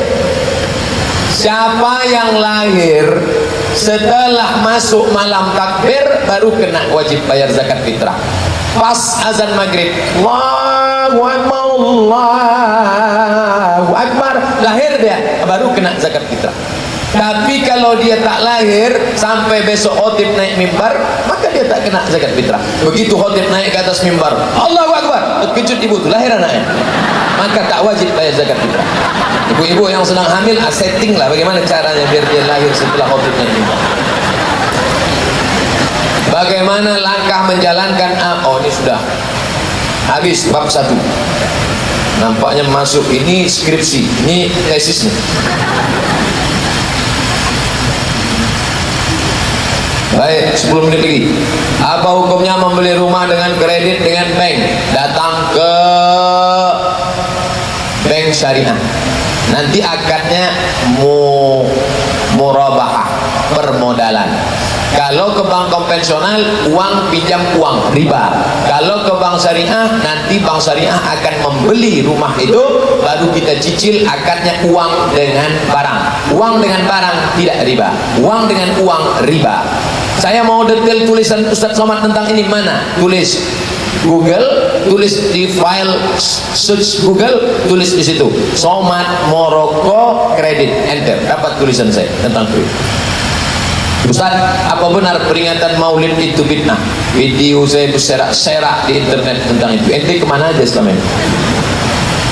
Siapa yang lahir setelah masuk malam takbir baru kena wajib bayar zakat fitrah. Pas azan maghrib, Allahu Akbar, Allahu Akbar, lahir dia baru kena zakat fitrah. Tapi kalau dia tak lahir sampai besok khotib naik mimbar, maka dia tak kena zakat fitrah. Begitu khotib naik ke atas mimbar, Allahu Akbar, terkejut ibu tu, lahir anaknya, maka tak wajib bayar zakat fitrah. Ibu-ibu yang sedang hamil, setting lah bagaimana caranya biar dia lahir setelah khotib naik mimbar. Bagaimana langkah menjalankan oh ini sudah habis bab 1. Nampaknya masuk ini skripsi, ini tesis nih. Baik, 10 menit lagi. Apa hukumnya membeli rumah dengan kredit dengan bank? Datang ke bank syariah. Nanti akadnya murabahah, permodalan. Kalau ke bank konvensional, uang pinjam uang, riba. Kalau ke bank syariah, nanti bank syariah akan membeli rumah itu, baru kita cicil, akadnya uang dengan barang. Uang dengan barang tidak riba, uang dengan uang riba. Saya mau detail tulisan Ustaz Somad tentang ini, mana? Tulis Google, tulis di file search Google, tulis di situ Somad Moroko kredit, enter, dapat tulisan saya tentang kredit. Ustaz, apa benar peringatan maulid itu fitnah? Video saya berserak-serak di internet tentang itu. Ente kemana aja selama ini?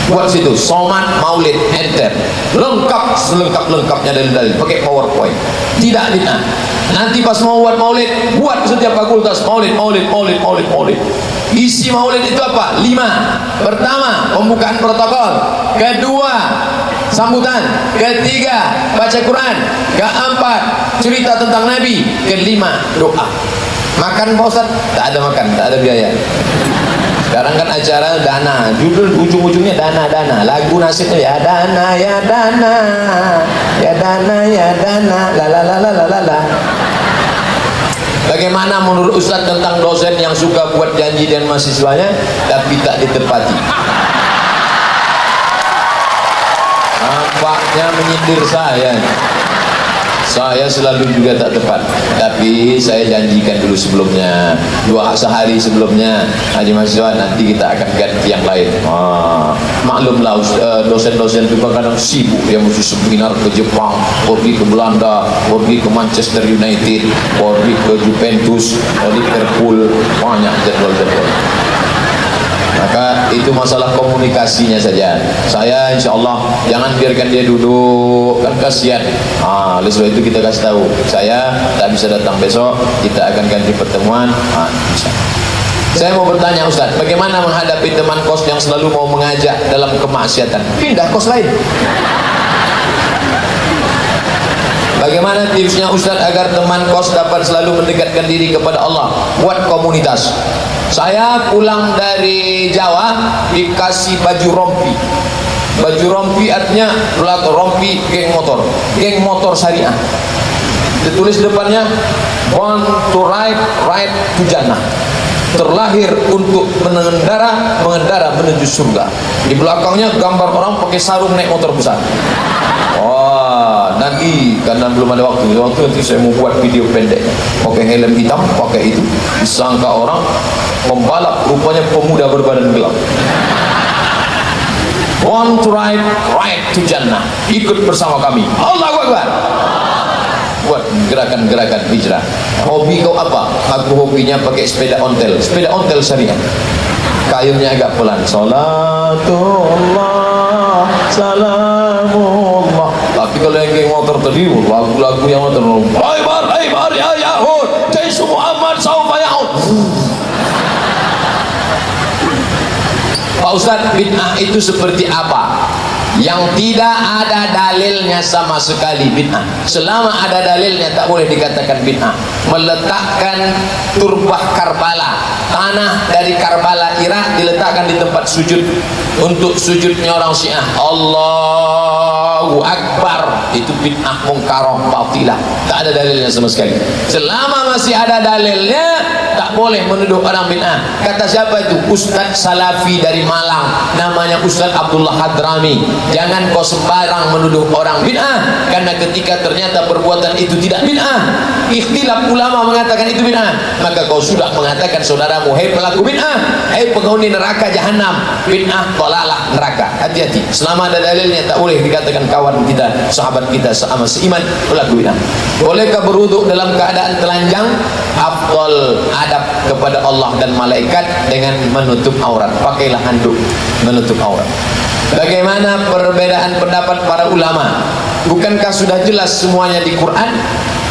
Buat situ Somad maulid, enter, lengkap selengkap-lengkapnya dalil-dalil, pakai PowerPoint. Tidak fitnah. Nanti pas mau buat maulid, buat setiap fakultas maulid. Isi maulid itu apa? 5. Pertama, pembukaan protokol. Kedua, sambutan. Ketiga, baca Quran. Keempat, cerita tentang Nabi. Kelima, doa. Makan Pak Ustaz? Tak ada makan, tak ada biaya. Sekarang kan acara dana, judul ujung-ujungnya dana, lagu nasibnya ya dana, ya dana, ya dana, ya dana, la la la la la la. Bagaimana menurut Ustadz tentang dosen yang suka buat janji dan mahasiswanya tapi tak ditepati? Nampaknya menyindir saya selalu juga tak tepat, tapi saya janjikan dulu sebelumnya, sehari sebelumnya, haji mahasiswa nanti kita akan ganti yang lain. Maklumlah dosen-dosen itu kadang sibuk, yang mesti seminar ke Jepang, pergi ke Belanda, pergi ke Manchester United, pergi ke Juventus, Liverpool, banyak jadwal-jadwal. Maka itu masalah komunikasinya saja. Saya insya Allah jangan biarkan dia duduk, kan kasihan. Oleh sebab itu kita kasih tahu, saya tak bisa datang besok, kita akan ganti pertemuan. Saya mau bertanya Ustaz, bagaimana menghadapi teman kos yang selalu mau mengajak dalam kemaksiatan? Pindah kos lain. Bagaimana tipsnya Ustaz agar teman kos dapat selalu mendekatkan diri kepada Allah? Buat komunitas. Saya pulang dari Jawa dikasih baju rompi. Baju rompi artinya rompi geng motor syariah. Ditulis depannya born to ride to Jannah. Terlahir untuk mengendara menuju surga. Di belakangnya gambar orang pakai sarung naik motor besar. Nanti karena belum ada waktu nanti saya mau buat video pendek pakai helm hitam, pakai itu disangka orang pembalap, rupanya pemuda berbadan gelap. Want to ride to Jannah, ikut bersama kami. Allahu Akbar. Buat gerakan-gerakan hijrah. Hobi kau apa? Aku hobinya pakai sepeda ontel syariah. Kayunya agak pelan. Salatullah, salamullah. Tapi kalau yang geng motor tadi, lagu-lagu yang motor, Hai bar ya Yahud, Jaisu Muhammad saufa ya'ud. Pak Ustaz, bid'ah itu seperti apa? Yang tidak ada dalilnya sama sekali bid'ah. Selama ada dalilnya tak boleh dikatakan bid'ah. Meletakkan turbah Karbala, tanah dari Karbala Irak diletakkan di tempat sujud untuk sujudnya orang Syiah. Allahu Akbar, itu bid'ah mungkarah batilah. Tak ada dalilnya sama sekali. Selama masih ada dalilnya, tak boleh menuduh orang bid'ah. Kata siapa itu? Ustadz Salafi dari Malang, namanya Ustadz Abdullah Hadrami. Jangan kau sembarang menuduh orang bid'ah, karena ketika ternyata perbuatan itu tidak bid'ah, ikhtilaf ulama mengatakan itu bid'ah, maka kau sudah mengatakan saudaramu, hei pelaku bid'ah, hei penghuni neraka jahanam. Bid'ah dalalah neraka. Hati-hati, selama ada dalilnya tak boleh dikatakan kawan kita, sahabat kita sama seiman pelaku bid'ah. Bolehkah berwuduk dalam keadaan telanjang? Afdal adab kepada Allah dan malaikat dengan menutup aurat. Pakailah handuk menutup aurat. Bagaimana perbedaan pendapat para ulama? Bukankah sudah jelas semuanya di Quran?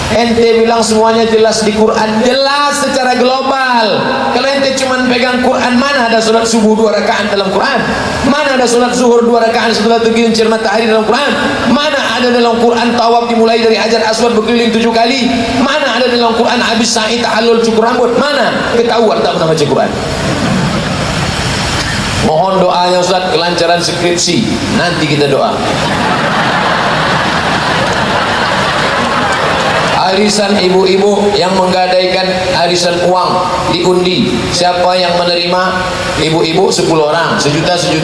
Ente bilang semuanya jelas di Quran, jelas secara global. Kalau ente cuma pegang Quran, mana ada sholat subuh 2 rakaat dalam Quran? Mana ada sholat zuhur 2 rakaat setelah tergelincir matahari dalam Quran? Mana ada dalam Quran tawaf dimulai dari Hajar Aswad berkeliling 7 kali? Mana ada dalam Quran habis sa'i ta'allul cukur rambut? Mana? Ketahuan tak pernah baca Quran. Mohon doanya Ustaz kelancaran skripsi. Nanti kita doa. Arisan ibu-ibu yang menggadaikan arisan uang diundi, siapa yang menerima? Ibu-ibu 10 orang, sejuta 10,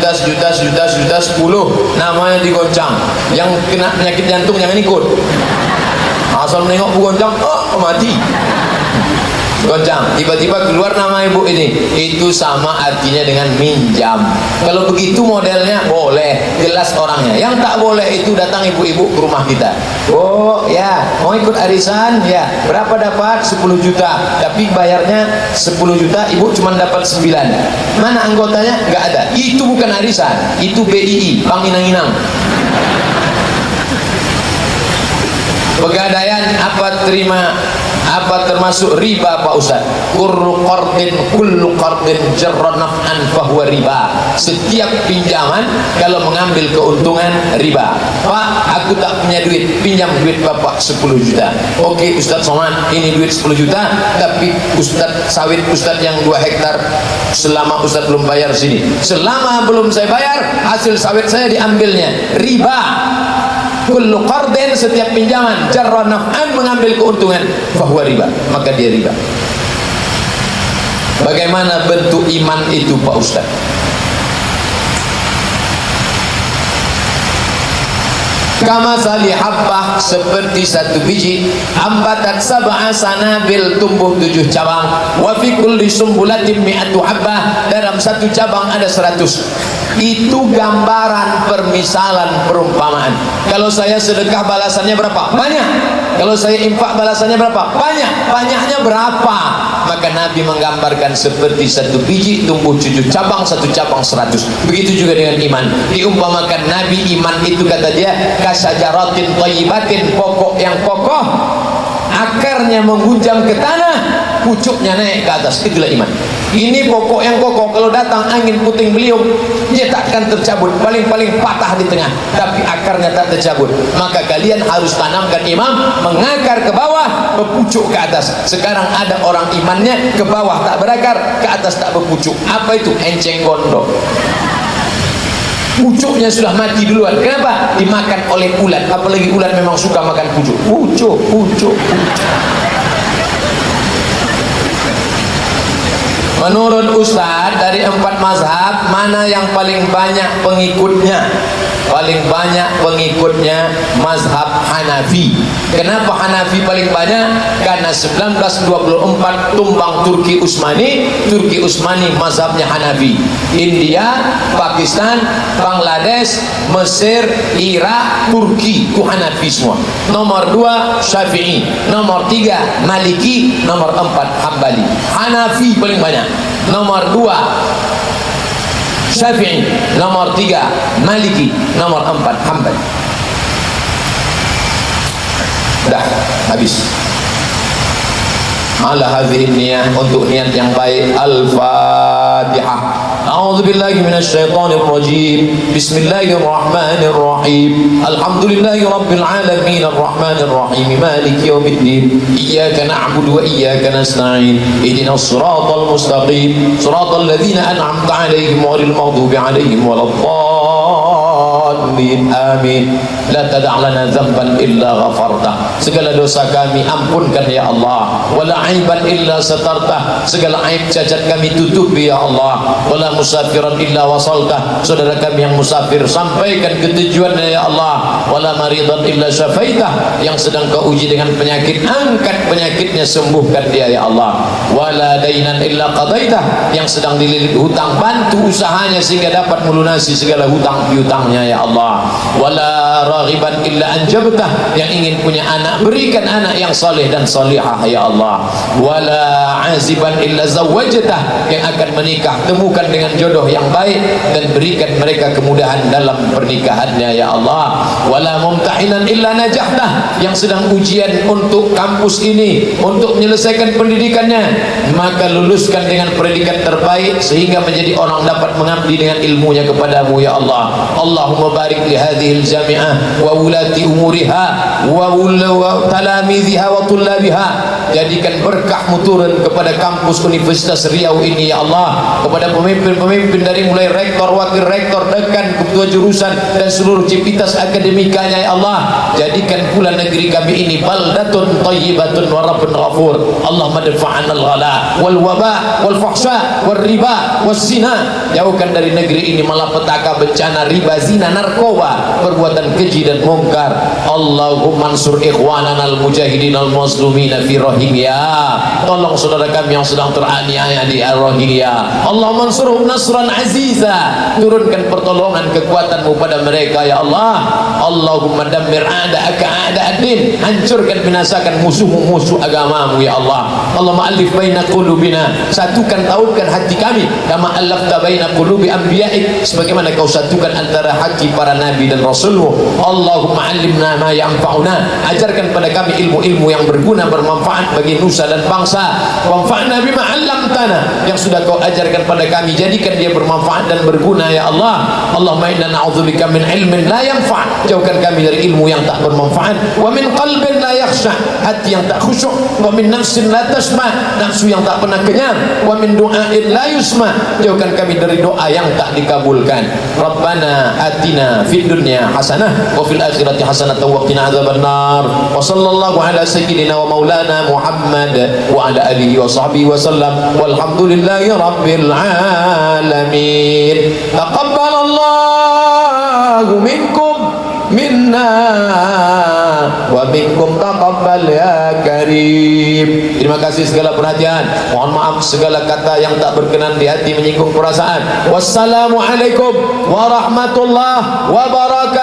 namanya digoncang. Yang kena penyakit jantung jangan ikut, asal menengok goncang, mati. Goncang, tiba-tiba keluar nama ibu ini, itu sama artinya dengan minjam. Kalau begitu modelnya boleh, jelas orangnya. Yang tak boleh itu datang ibu-ibu ke rumah kita. Oh ya, mau ikut arisan? Ya, berapa dapat? 10 juta, tapi bayarnya 10 juta, ibu cuma dapat 9. Mana anggotanya? Nggak ada. Itu bukan arisan, itu BII, Bank Inang-Inang. Pegadaian apa terima Apa termasuk riba Pak Ustaz? Kullu qardin jarra naf'an fahuwa riba. Setiap pinjaman kalau mengambil keuntungan riba. Pak, aku tak punya duit, pinjam duit Bapak 10 juta. Oke Ustaz Somad, ini duit 10 juta, tapi Ustaz sawit Ustaz yang 2 hektar selama Ustaz belum bayar sini. Selama belum saya bayar, hasil sawit saya diambilnya. Riba. Kullu qardin, setiap pinjaman jarra naf'an, mengambil keuntungan, fahuwa riba, maka dia riba. Bagaimana bentuk iman itu Pak Ustaz? Kama sali habbah, seperti satu biji, ambatat sab'a sanabil, tumbuh 7 cabang, wa fi kulli sumbulatin mi'atu habbah, dalam satu cabang ada 100. Itu gambaran, permisalan, perumpamaan. Kalau saya sedekah balasannya berapa? Banyak. Kalau saya infak balasannya berapa? Banyak. Banyaknya berapa? Maka Nabi menggambarkan seperti satu biji tumbuh 7 cabang, satu cabang 100. Begitu juga dengan iman. Diumpamakan Nabi, iman itu kata dia kasajaratin thayyibatin, pokok yang kokoh, akarnya menghujam ke tanah, pucuknya naik ke atas. Itulah iman. Ini pokok yang kokoh, kalau datang angin puting beliung dia takkan tercabut, paling-paling patah di tengah, tapi akarnya tak tercabut. Maka kalian harus tanamkan iman, mengakar ke bawah, berpucuk ke atas. Sekarang ada orang imannya ke bawah tak berakar, ke atas tak berpucuk. Apa itu? Enceng gondok. Pucuknya sudah mati duluan. Kenapa? Dimakan oleh ulat. Apalagi ulat memang suka makan pucuk. Pucuk. Menurut Ustaz, dari 4 mazhab, mana yang paling banyak pengikutnya? Paling banyak pengikutnya mazhab Hanafi. Kenapa Hanafi paling banyak? Karena 1924 tumbang Turki Utsmani mazhabnya Hanafi. India, Pakistan, Bangladesh, Mesir, Irak, Turki itu Hanafi semua. Nomor 2 Syafi'i, nomor 3 Maliki, nomor 4 Hambali. Hanafi paling banyak. Nomor 2 Syafi'i, nomor 3 Maliki, nomor 4 Hambali. Dah habis. Ala hadhihi niyah, untuk niat yang baik. Al-Fatihah. A'udzu billahi minasy syaithanir rajim. Bismillahirrahmanirrahim. Alhamdulillahi rabbil alamin arrahmanir rahim maliki yaumiddin. Iyyaka na'budu wa iyyaka nasta'in. Ihdinas siratal mustaqim. Siratal ladzina an'amta 'alaihim ghairil maghdubi 'alaihim waladdallin. Amin. La tada' lana dzamban illa ghafartah. Segala dosa kami ampunkan ya Allah. Wala aiban illa satartah. Segala aib cacat kami tutupi ya Allah. Wala musafiran illa wasaltah. Saudara kami yang musafir sampaikan ke tujuannya ya Allah. Wala maridan illa syafaitah. Yang sedang kau uji dengan penyakit, angkat penyakitnya, sembuhkan dia ya Allah. Wala dainan illa qadaitah. Yang sedang dililit hutang, bantu usahanya sehingga dapat melunasi segala hutang piutangnya ya Allah. Wala raghiban illa anjabtah. Yang ingin punya anak, berikan anak yang saleh dan salihah ya Allah. Wala aziban illa zawwajtah. Yang akan menikah, temukan dengan jodoh yang baik dan berikan mereka kemudahan dalam pernikahannya ya Allah. Wala mumtahinan illa najahtah. Yang sedang ujian untuk kampus ini, untuk menyelesaikan pendidikannya, maka luluskan dengan predikat terbaik sehingga menjadi orang dapat mengabdi dengan ilmunya kepadamu ya Allah. Allahumma barik li hadhil jami'ah wa ulati umuriha wa talamidhiha wa tullabiha. Jadikan berkahmu turun kepada kampus Universitas Riau ini ya Allah, kepada pemimpin-pemimpin dari mulai rektor, wakil rektor, dekan, ketua jurusan dan seluruh civitas akademikanya ya Allah. Jadikan pula negeri kami ini baldatun thayyibatun wa rabbun ghafur. Allahumma dafa'an al-ghala wal waba wal fahsya wal riba was zina. Jauhkan dari negeri ini malapetaka, bencana, riba, zina, narkoba, perbuatan keji dan mungkar. Allahumma ansur ikhwanana al-mujahidin al-muslimina fi Rohingya. Tolong saudara kami yang sedang teraniaya di Rohingya. Allahumma ansurhum nasran aziza. Turunkan pertolongan kekuatanmu pada mereka ya Allah. Allahumma dammir a'da'aka a'da'ad-din. Hancurkan, binasakan musuh-musuh agamamu ya Allah. Allahumma alif baina qulubina. Satukan, tautkan hati kami kama alafta baina qulubi anbiya'ik, sebagaimana kau satukan antara hati para nabi dan rasulmu. Allahumma alimna ma yanfa'una. Ajarkan pada kami ilmu-ilmu yang berguna, bermanfaat bermanfaat bagi nusa dan bangsa. Wanfa'na bima 'allamtana, yang sudah kau ajarkan pada kami, jadikan dia bermanfaat dan berguna ya Allah. Allahumma inna na'udzubika min ilmin la yanfa', jauhkan kami dari ilmu yang tak bermanfaat, wa min qalbin la yakhsha, hati yang tak khusyuk, wa min nafsin la tasma', nafsu yang tak pernah kenyang, wa min du'ain la yusma', jauhkan kami dari doa yang tak dikabulkan. Rabbana atina fid dunya hasanah wa fil akhirati hasanah wa qina adzabannar. Wa sallallahu ala sayyidina wa maulana Muhammad wa ala alihi wa sahbihi wa sallam, walhamdulillahi rabbil alamin. Taqabbalallahu minkum minna wa minkum taqabbal ya karim. Terima kasih segala perhatian, mohon maaf segala kata yang tak berkenan di hati, menyinggung perasaan. Wassalamualaikum warahmatullahi wabarakatuh.